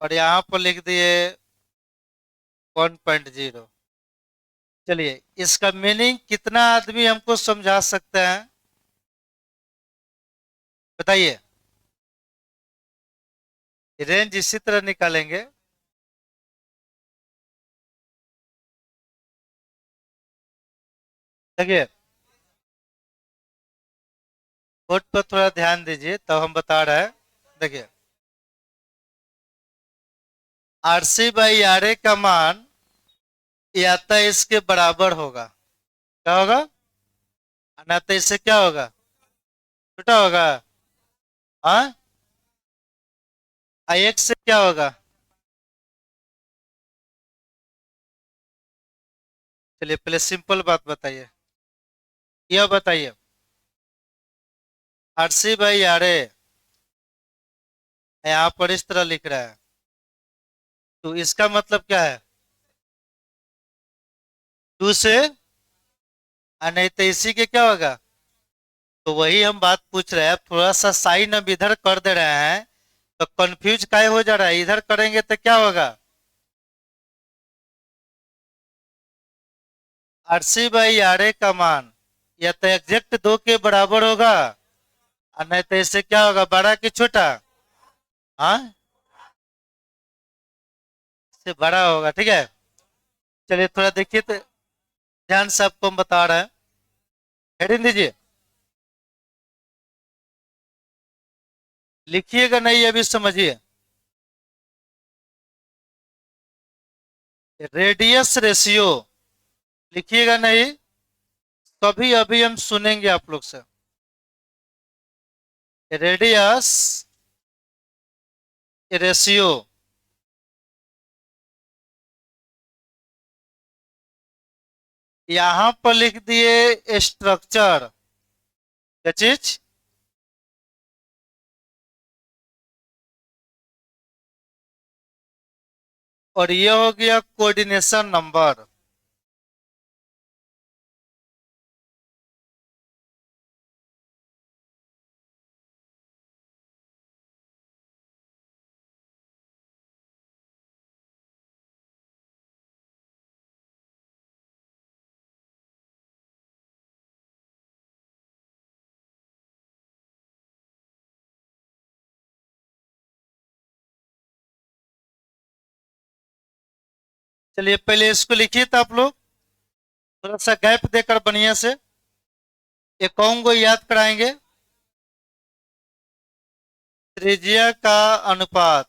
और यहाँ पर लिख दिए 1.0। चलिए इसका मीनिंग कितना आदमी हमको समझा सकते हैं, बताइए। रेंज इसी तरह निकालेंगे। देखिए कोड पर थोड़ा ध्यान दीजिए तब हम बता रहे हैं। देखिए, आरसी बाई आर ए का मान या तो इसके बराबर होगा, क्या होगा, ना तो इससे क्या होगा, छोटा होगा। हाँ, एक्स से क्या होगा। चलिए पहले सिंपल बात बताइए, यह बताइए, आरसी बाई आर ए यहाँ पर इस तरह लिख रहा है, तो इसका मतलब क्या है, टू से, और नहीं तो इसी के क्या होगा। तो वही हम बात पूछ रहे हैं, थोड़ा सा साइन अब इधर कर दे रहे हैं तो कंफ्यूज काहे हो जा रहा है, इधर करेंगे तो क्या होगा, आरसी बाई आर ए का मान या तो एग्जैक्ट 2 के बराबर होगा, और नहीं तो इससे क्या होगा, बड़ा कि छोटा। हाँ, इससे बड़ा होगा, ठीक है। चलिए थोड़ा देखिए तो ध्यान से आपको हम बता रहे हैं, हेडिंग दीजिए, लिखिएगा नहीं अभी समझिए। रेडियस रेशियो लिखिएगा नहीं, तभी अभी हम सुनेंगे आप लोग से। रेडियस रेशियो, यहां पर लिख दिए स्ट्रक्चर, क्या चीज, और ये हो गया कोऑर्डिनेशन नंबर। चलिए पहले इसको लिखिए तो आप लोग थोड़ा सा गैप देकर बढ़िया से एकाउंट को याद कराएंगे। त्रिज्या का अनुपात,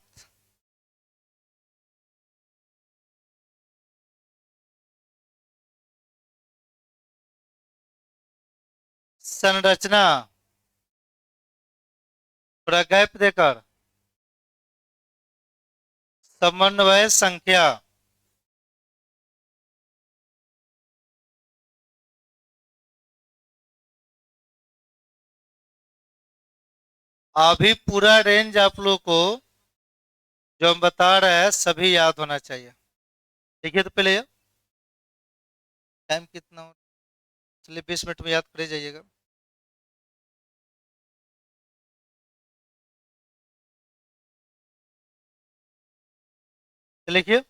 संरचना, थोड़ा गैप देकर, समन्वय संख्या, अभी पूरा रेंज आप लोग को जो हम बता रहे हैं सभी याद होना चाहिए। देखिए तो पहले टाइम कितना हो, चलिए 20 मिनट में याद करे जाइएगा। तो लिखिए,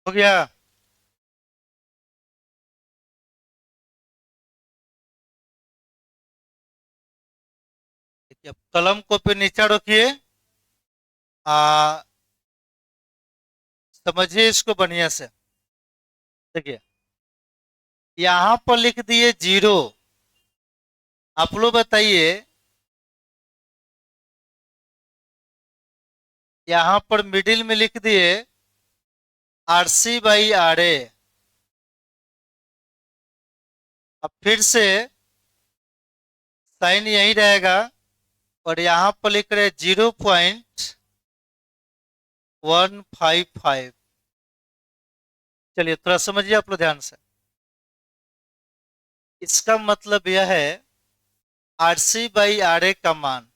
हो गया। देखिए, अब कलम को पे नीचा रखिए, समझिए इसको बढ़िया से। देखिए, यहां पर लिख दिए जीरो, आप लोग बताइए, यहां पर मिडिल में लिख दिए आरसी बाई आर ए, अब फिर से साइन यही रहेगा, और यहां पर लिख रहे 0.155। चलिए थोड़ा समझिए आप लोग ध्यान से, इसका मतलब यह है आरसी बाई आर ए का मान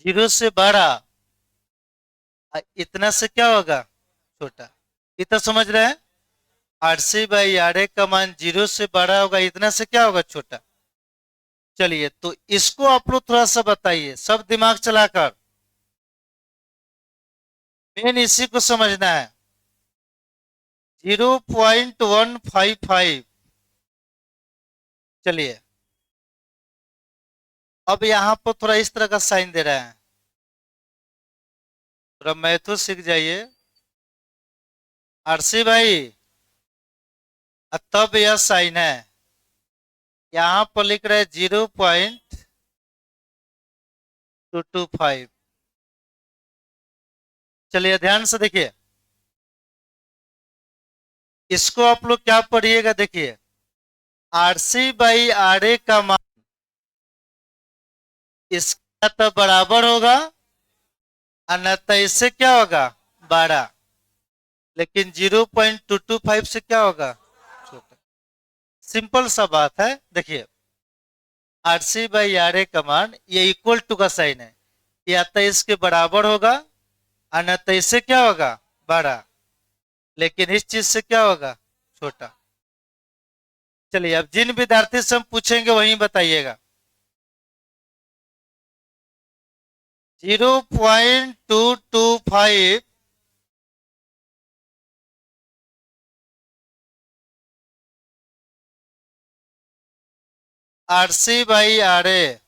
जीरो से बड़ा, इतना से क्या होगा, छोटा। इतना समझ रहे हैं, आरसी बाई आर ए का मान जीरो से बड़ा होगा, इतना से क्या होगा, छोटा। चलिए तो इसको आप लोग थोड़ा सा बताइए सब दिमाग चलाकर, मेन इसी को समझना है। 0.155। चलिए अब यहाँ पर थोड़ा इस तरह का साइन दे रहे हैं, थोड़ा मैथो सीख जाइए आरसी भाई। तब यह साइन है, यहाँ पर लिख रहे हैं 0.225। चलिए ध्यान से देखिए, इसको आप लोग क्या पढ़िएगा, देखिए आरसी बाई आर ए का मान इसका तो बराबर होगा, अन्यथा इससे क्या होगा 12, लेकिन 0.225 से क्या होगा छोटा। सिंपल सा बात है, देखिए आरसी बाई आर ए का मान ये इक्वल टू का साइन है, या तो इसके बराबर होगा अन्यथा इससे क्या होगा बड़ा, लेकिन इस चीज से क्या होगा छोटा। चलिए अब जिन विद्यार्थी से हम पूछेंगे वही बताइएगा। 0.225 आरसी बाई आर ए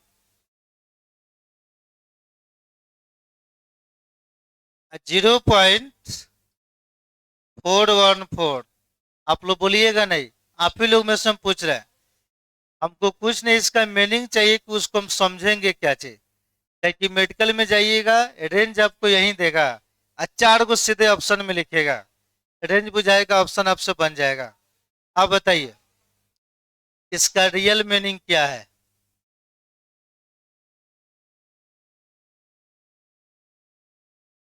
0.414। आप लोग बोलिएगा नहीं, आप ही लोग में से हम पूछ रहे हैं, हमको कुछ नहीं इसका मीनिंग चाहिए कि उसको हम समझेंगे क्या चीज। कि मेडिकल में जाइएगा, रेंज आपको यहीं देगा, 4 सीधे ऑप्शन में लिखेगा, रेंज बुझाएगा, ऑप्शन आपसे बन जाएगा। आप बताइए इसका रियल मीनिंग क्या है।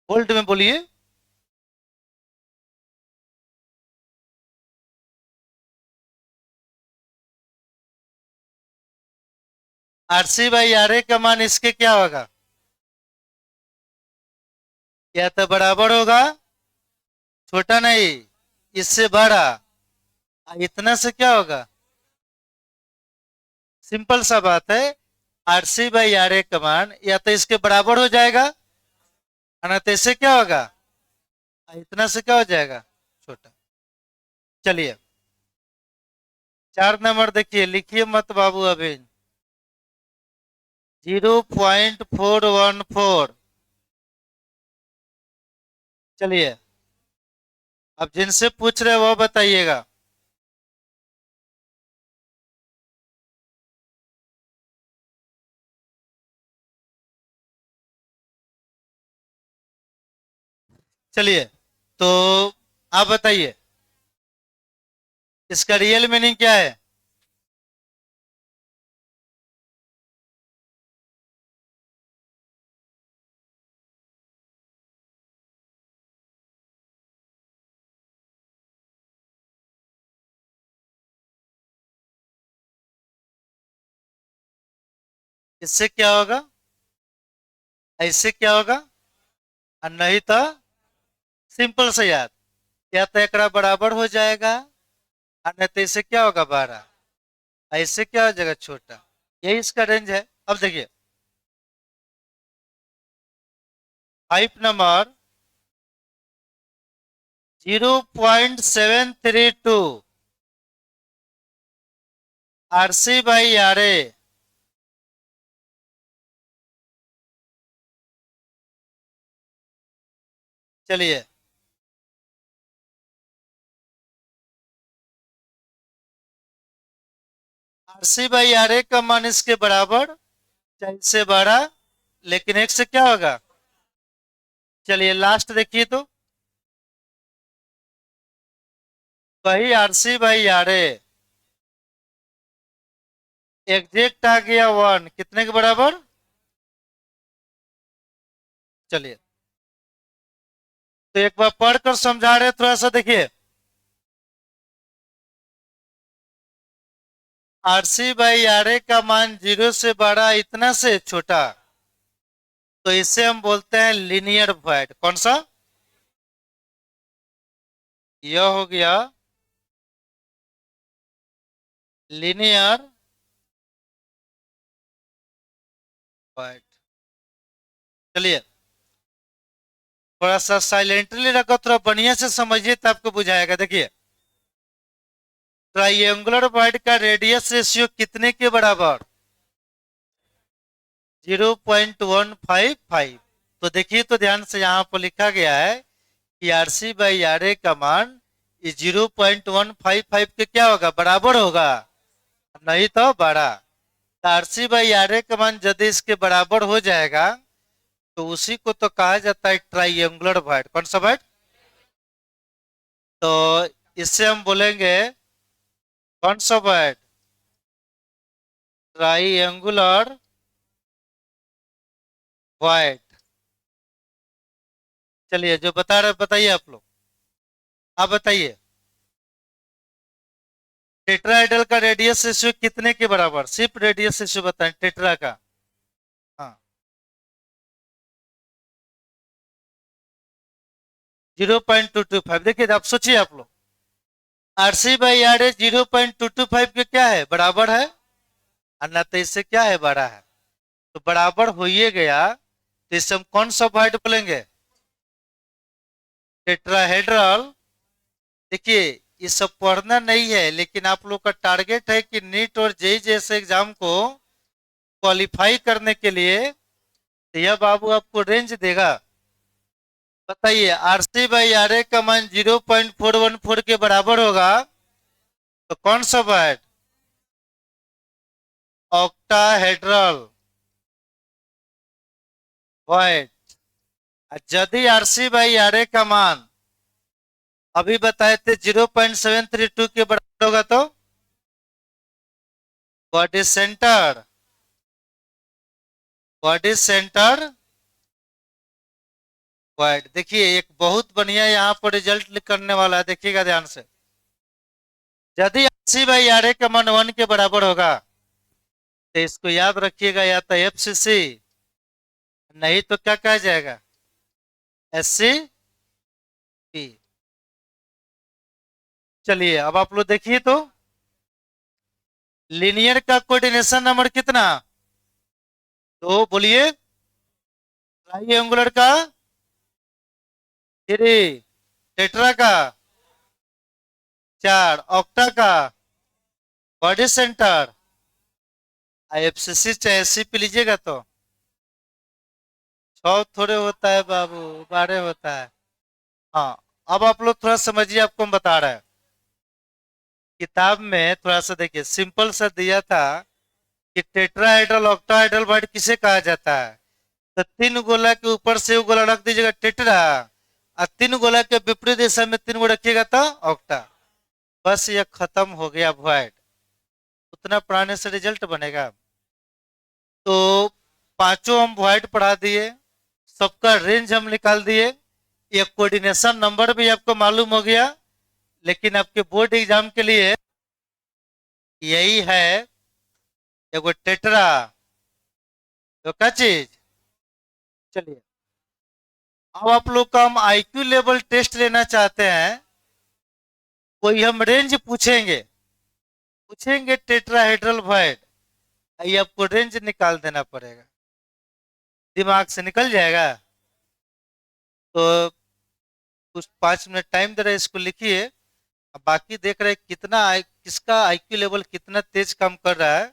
बोल्ट में बोलिए। आरसी बाई आर ए का मान इसके क्या होगा, या तो बराबर होगा, छोटा नहीं, इससे बड़ा, इतना से क्या होगा। सिंपल सा बात है, आरसी बाई आर ए का मान या तो इसके बराबर हो जाएगा, ना तो इससे क्या होगा, इतना से क्या हो जाएगा छोटा। चलिए 4 नंबर देखिए, लिखिए मत बाबू अभी। 0.414। चलिए अब जिनसे पूछ रहे वो बताइएगा। चलिए तो आप बताइए इसका रियल मीनिंग क्या है। इससे क्या होगा, ऐसे क्या होगा, और नहीं तो सिंपल से याद, या तो एक बराबर हो जाएगा, और नहीं तो इससे क्या होगा 12, ऐसे क्या हो जाएगा छोटा। यही इसका रेंज है। अब देखिए 5 नंबर 0.732 आरसी बाई आर ए। चलिए आरसी बाई आर ए का मान इसके बराबर, चाहे इससे बड़ा, लेकिन एक से क्या होगा। चलिए लास्ट देखिए तो, वही RC by R A exact आ गया 1, कितने के बराबर। चलिए तो एक बार पढ़कर समझा रहे, थोड़ा सा देखिए। आरसी बाई आर ए का मान 0 से बड़ा, इतना से छोटा, तो इसे हम बोलते हैं लीनियर वॉइड। कौन सा, यह हो गया लीनियर वॉइड। चलिए थोड़ा सा साइलेंटली रखो, थोड़ा बढ़िया से समझिए तो आपको बुझाएगा। देखिए, ट्राइएंगुलर वॉइड का रेडियस रेशियो कितने के बराबर? 0.155। तो देखिए, तो ध्यान से यहाँ पर लिखा गया है कि RC/RA का मान 0.155 के क्या होगा, बराबर होगा, नहीं तो बड़ा। तो RC/RA का मान यदि इसके बराबर हो जाएगा तो उसी को तो कहा जाता है ट्राइएंगुलर वॉइड। कौन सा वॉइड? तो इससे हम बोलेंगे कौन सा वॉइड? Triangular void. चलिए, जो बता रहे बताइए आप लोग, आप बताइए। टेट्राहेड्रल का रेडियस रेशियो कितने के बराबर? सिर्फ रेडियस रेशियो बताएं टेट्रा का। हाँ, 0.225। देखिए, आप सोचिए आप लोग, RC/RA 0.225 के क्या है, बराबर है, और ना तो इससे क्या है, बड़ा है। तो बराबर हो ही गया, तो इससे हम कौन सा वॉइड बोलेंगे? टेट्राहेड्रल। देखिए, ये सब पढ़ना नहीं है, लेकिन आप लोग का टारगेट है कि नीट और जेई जैसे एग्जाम को क्वालिफाई करने के लिए, तो यह बाबू आपको रेंज देगा। बताइए, RC/RA का मान 0.414 के बराबर होगा, तो कौन सा वर्ड? Octahedral word. यदि RC/RA का मान अभी बताए थे 0.732 के बराबर होगा, तो body centre, body centre word. देखिए, एक बहुत बढ़िया यहाँ पर रिजल्ट करने वाला है, देखिएगा ध्यान से। यदि RC/RA का मान 1 के बराबर होगा तो इसको याद रखिएगा, या तो FCC, नहीं तो क्या कहा जाएगा, SCP। चलिए, अब आप लोग देखिए तो, लीनियर का कोऑर्डिनेशन नंबर कितना? तो बोलिए। ट्राइएंगुलर का 3, टेट्रा का 4, ऑक्टा का, बॉडी सेंटर, FCC चाहे SCP लीजिएगा तो 6 थोड़े होता है बाबू, 12 होता है। हाँ, अब आप लोग थोड़ा समझिए, आपको हम बता रहे हैं। किताब में थोड़ा सा देखिए, सिंपल सा दिया था कि टेट्राहेड्रल ऑक्टाहेड्रल वर्ड किसे कहा जाता है। तो 3 गोला के ऊपर से वो गोला रख दीजिएगा टेट्रा, और 3 गोला के विपरीत दिशा में 3 गो रखिएगा तो ऑक्टा। बस ये खत्म हो गया वर्ड। उतना पढ़ाने से रिजल्ट बनेगा। तो पांचों हम वर्ड पढ़ा दिए, सबका रेंज हम निकाल दिए, ये कोऑर्डिनेशन नंबर भी आपको मालूम हो गया। लेकिन आपके बोर्ड एग्जाम के लिए यही है, एगो टेट्रा, तो क्या चीज। चलिए, अब आप लोग का हम IQ लेवल टेस्ट लेना चाहते हैं। कोई हम रेंज पूछेंगे, पूछेंगे टेट्राहेड्रल वर्ड, ये आपको रेंज निकाल देना पड़ेगा, दिमाग से निकल जाएगा। तो कुछ 5 मिनट टाइम दे रहे, इसको लिखिए। अब बाकी देख रहे हैं कितना किसका IQ लेवल कितना तेज काम कर रहा है,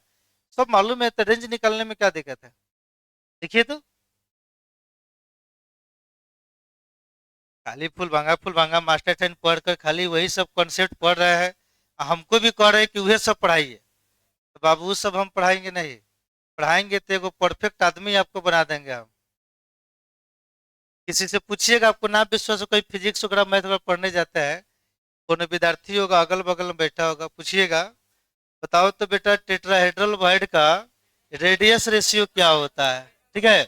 सब मालूम है, तो रेंज निकालने में क्या दिक्कत है। देखिए तो, खाली फुल भांगा मास्टर ट्रेन पढ़कर खाली वही सब कॉन्सेप्ट पढ़ रहे हैं। हमको भी कह रहे हैं कि वह सब पढ़ाइए, तो बाबू वो सब हम पढ़ाएंगे नहीं। पढ़ाएंगे तो एगो परफेक्ट आदमी आपको बना देंगे हम। किसी से पूछिएगा, आपको ना विश्वास हो, कोई फिजिक्स वगैरह मैथ वगैरह पढ़ने जाता है, कोनो विद्यार्थी होगा अगल बगल में बैठा होगा, पूछिएगा बताओ तो बेटा टेट्राहेड्रल वर्ड का रेडियस रेशियो क्या होता है, ठीक है।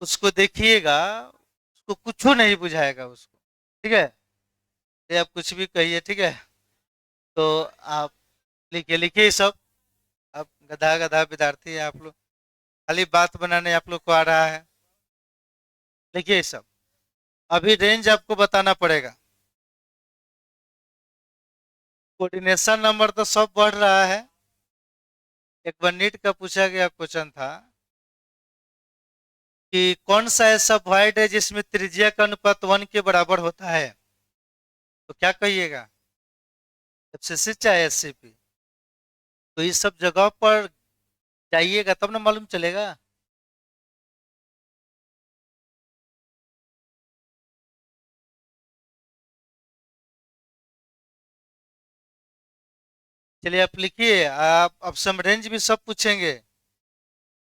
उसको देखिएगा, उसको कुछ नहीं बुझाएगा उसको, ठीक है। ये आप कुछ भी कहिए, ठीक है। तो आप लिखिए, लिखिए सब। आप गधा गधा विद्यार्थी है आप लोग, खाली बात बनाने आप लोग को आ रहा है। लिखिए सब। अभी रेंज आपको बताना पड़ेगा। कोऑर्डिनेशन नंबर तो सब बढ़ रहा है। एक बार नीट का पूछा गया क्वेश्चन था, कि कौन सा ऐसा वॉइड है जिसमें त्रिज्या का अनुपात 1 के बराबर होता है, तो क्या कहिएगा? एफसीसी चाहे एससीपी? तो इस सब जगह पर जाइएगा तब ना मालूम चलेगा। चलिए आप लिखिए, आप अब सम रेंज भी सब पूछेंगे।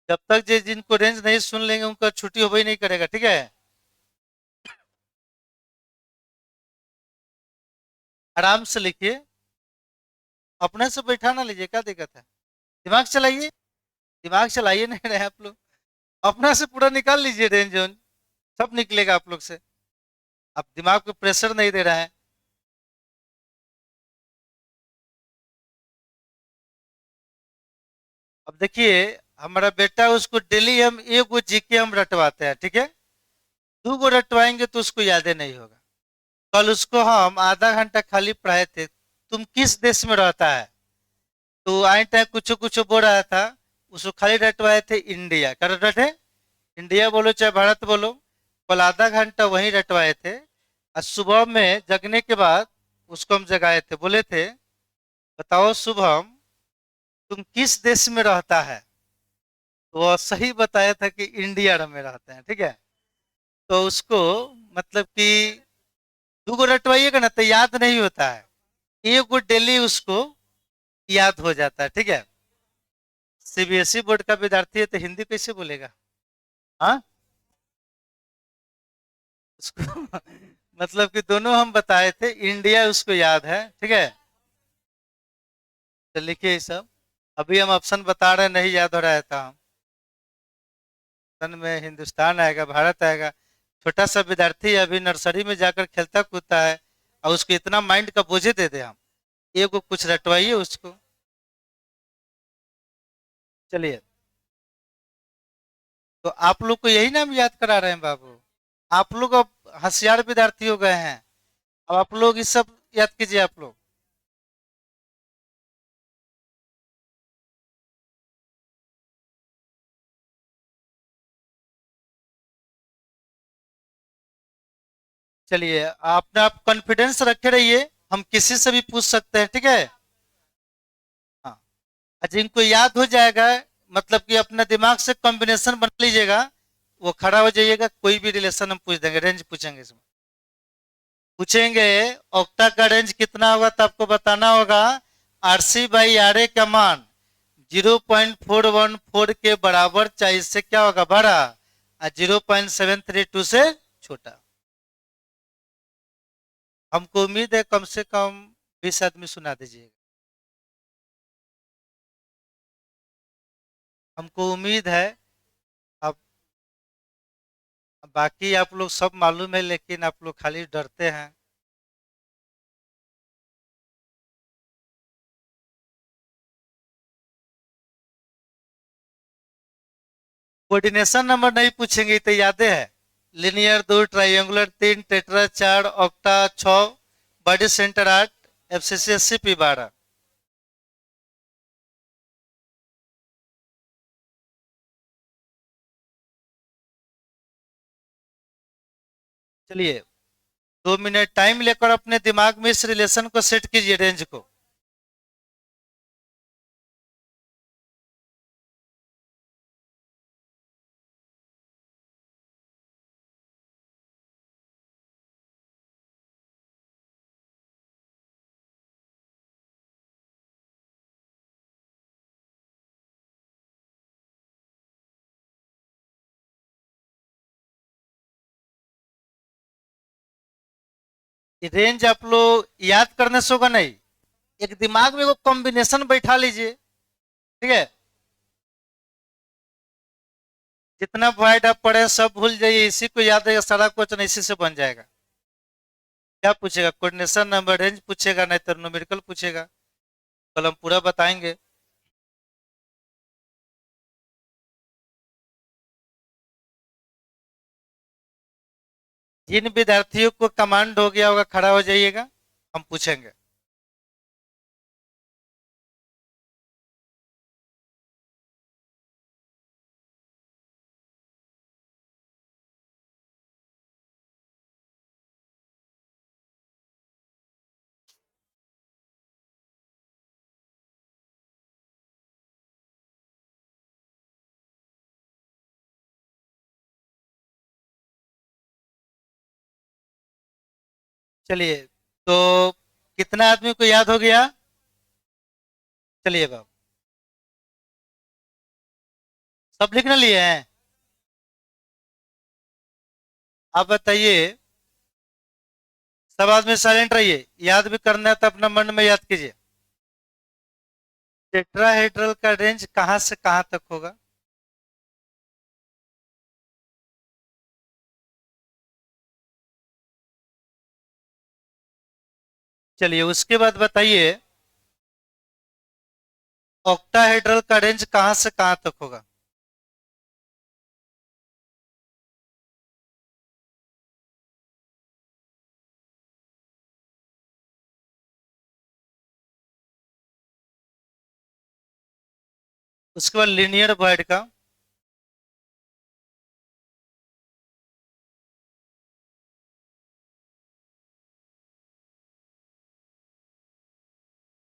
जब तक जिनको रेंज नहीं सुन लेंगे उनका छुट्टी हो ही नहीं करेगा, ठीक है? आराम से लिखिए, अपने से बैठा ना लीजिए, क्या दिक्कत है? दिमाग चलाइए, दिमाग चलाइए नहीं रहे आप लोग। अपना से पूरा निकाल लीजिए रेंज जोन, सब निकलेगा आप लोग से। आप दिमाग पे प्रेशर नहीं दे रहे हैं। अब देखिए, हमारा बेटा उसको डेली हम एक गो जीके हम रटवाते हैं, ठीक है? दो गो रटवाएंगे तो उसको यादें नहीं होगा। कल उसको हम आधा घंटा खाली पढ़ाए थे, तुम किस देश में रहता है, तो आई टाइम कुछ कुछ बोल रहा था। उसको खाली रटवाए थे इंडिया, कर रटे, इंडिया बोलो चाहे भारत बोलो। कल आधा घंटा वहीं रटवाए थे। और सुबह में जगने के बाद उसको हम जगाए थे, बोले थे बताओ शुभम, तुम किस देश में रहता है? तो वह सही बताया था कि इंडिया में रहते हैं, ठीक है? तो उसको मतलब कि दो गो रटवाइएगा ना तो याद नहीं होता है, एक गो डेली उसको याद हो जाता है, ठीक है? सीबीएसई बोर्ड का विद्यार्थी है तो हिंदी कैसे बोलेगा? हाँ, उसको मतलब कि दोनों हम बताए थे, इंडिया उसको याद है, ठीक है? तो लिखिए ये सब। अभी हम ऑप्शन बता रहे हैं, नहीं याद हो रहा था हम। सन में हिंदुस्तान आएगा, भारत आएगा। छोटा सा विद्यार्थी है, अभी नर्सरी में जाकर खेलता कूदता है, और उसको इतना माइंड का बोझे दे दे हम, एगो कुछ रटवाइए उसको। चलिए, तो आप लोग को यही नाम याद करा रहे हैं बाबू। आप लोग अब होशियार विद्यार्थी हो गए हैं, अब आप लोग इस सब याद कीजिए आप लोग। चलिए, अपना आप कॉन्फिडेंस रखे रहिए, हम किसी से भी पूछ सकते हैं, ठीक है? हाँ, और जिनको याद हो जाएगा, मतलब कि अपना दिमाग से कॉम्बिनेशन बना लीजिएगा, वो खड़ा हो जाइएगा, कोई भी रिलेशन हम पूछ देंगे, रेंज पूछेंगे इसमें। पूछेंगे ऑक्टा का रेंज कितना होगा, तो आपको बताना होगा आरसी बाई आर ए का मान 0.414 के बराबर, चाहे इससे क्या होगा बड़ा, और 0.732 से छोटा। हमको उम्मीद है कम से कम 20 आदमी सुना दीजिएगा। हमको उम्मीद है। अब बाकी आप लोग सब मालूम है, लेकिन आप लोग खाली डरते हैं। कोऑर्डिनेशन नंबर नहीं पूछेंगे, तो यादें है। Linear 2, triangular 3, tetra 4, octa 6, body centre 8, FCC 80, P 12। चलिए, 2 मिनट टाइम लेकर अपने दिमाग में इस रिलेशन को सेट कीजिए, रेंज को। ये रेंज आप लोग याद करने से होगा नहीं, एक दिमाग में वो कॉम्बिनेशन बैठा लीजिए, ठीक है? जितना पॉइंट आप पढ़े सब भूल जाइए, इसी को याद है, सारा क्वेश्चन इसी से बन जाएगा। क्या पूछेगा? कोऑर्डिनेशन नंबर, रेंज पूछेगा, नहीं तो न्यूमेरिकल पूछेगा। कल हम पूरा बताएंगे। जिन विद्यार्थियों को कमांड हो गया होगा खड़ा हो जाइएगा, हम पूछेंगे। चलिए, तो कितना आदमी को याद हो गया? चलिए बाब, सब लिखने लिए हैं? आप बताइए, सब आदमी साइलेंट रहिए, याद भी करना है तो अपना मन में याद कीजिए। टेट्राहेड्रल का रेंज कहां से कहां तक होगा? चलिए, उसके बाद बताइए, ऑक्टाहेड्रल का रेंज कहां से कहां तक होगा? उसके बाद लीनियर वॉइड का?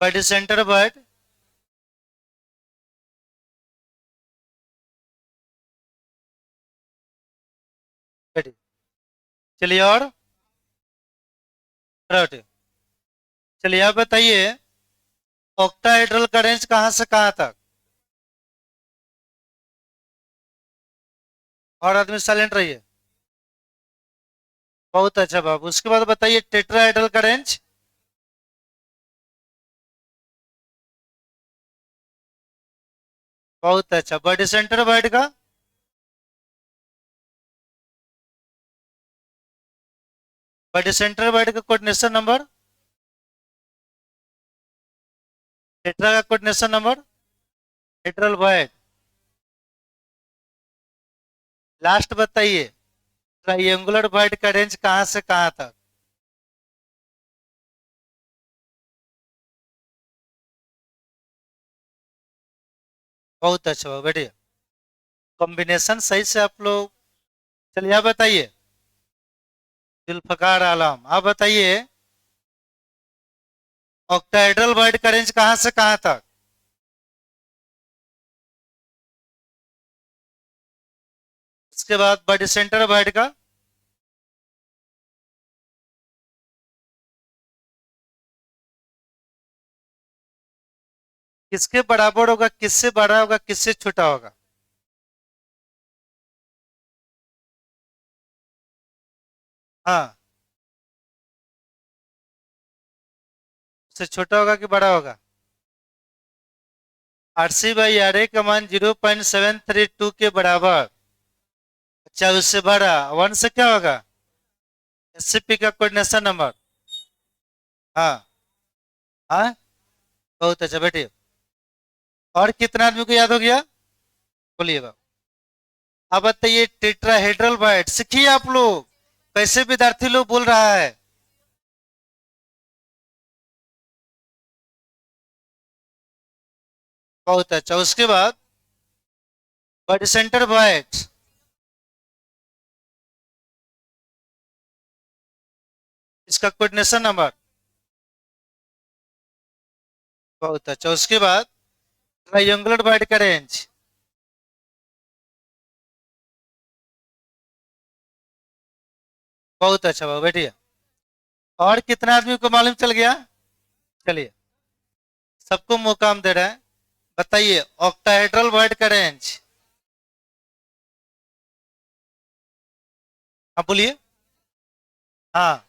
बाइसेंटर वॉइड? चलिए, और राइट। चलिए, आप बताइए, ऑक्टाहेड्रल का रेंज कहां से कहां तक? और आदमी साइलेंट रहिए। बहुत अच्छा बाबू, उसके बाद बताइए टेट्राहेड्रल का रेंज? बहुत अच्छा, बॉडी सेंटर वॉइड का? बॉडी सेंटर वॉइड का कोऑर्डिनेशन नंबर? टेट्रा का कोऑर्डिनेशन नंबर? टेट्रल वॉइड। लास्ट बताइए, ट्राइएंगुलर वॉइड का रेंज कहां से कहां तक? बहुत अच्छा बाबू, बैठिए। कॉम्बिनेशन सही से आप लोग। चलिए, आप बताइए, जुल्फकार आलम, आप बताइए, ऑक्टाहेड्रल वॉइड का रेंज कहां से कहां तक? इसके बाद बॉडी सेंटर वॉइड का? किसके बराबर होगा, किससे बड़ा होगा, किससे छोटा होगा? हाँ, उससे छोटा होगा कि बड़ा होगा? आरसी बाई आर ए का मान 0.732 के बराबर। अच्छा, उससे बड़ा वन से क्या होगा? एससीपी का कोऑर्डिनेशन नंबर? हाँ। हाँ, बहुत अच्छा, बैठिए। और कितना आदमी को याद हो गया? बोलिए बाबू। अब बताइए, टेट्राहेड्रल बाइट सीखिए आप लोग, कैसे विद्यार्थी लोग बोल रहा है। बहुत अच्छा, उसके बाद बॉडी सेंटर बाइट? इसका कोऑर्डिनेशन नंबर? बहुत अच्छा, उसके बाद ट्राइएंगुलर बाइट का रेंज? बहुत अच्छा बाबू, बैठिए। और कितना आदमी को मालूम चल गया? चलिए, सबको मौका हम दे रहे हैं। बताइए, ऑक्टाहेड्रल बाइट का रेंज? हाँ, बोलिए। हाँ,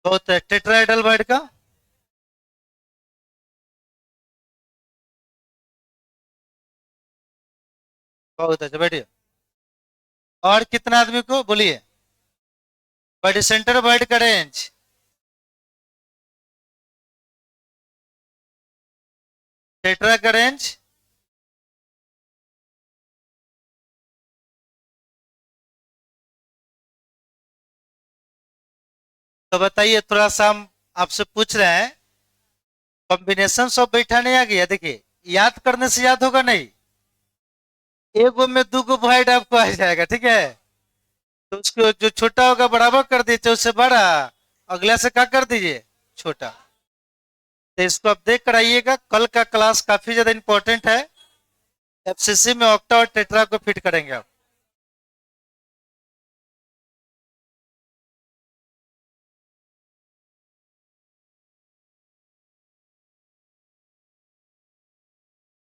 बहुत है, टेट्राहेड्रल बाइट का? बहुत अच्छा, बैठिए। और कितना आदमी को, बोलिए, बॉडी सेंटर बाइट का रेंज? टेट्रा का रेंज? तो बताइए, थोड़ा सा हम आपसे पूछ रहे हैं, कॉम्बिनेशन सब बैठा नहीं आ गया? देखिए, याद करने से याद होगा नहीं, एगो में दो गो वाइड आपको आ जाएगा, ठीक है? तो उसको जो छोटा होगा बराबर कर दीजिए, उससे बड़ा, अगला से क्या कर दीजिए, छोटा। तो इसको आप देख कर आइएगा, कल का क्लास काफी ज्यादा इंपॉर्टेंट है। एफसीसी में ऑक्टा और टेट्रा को फिट करेंगे आप।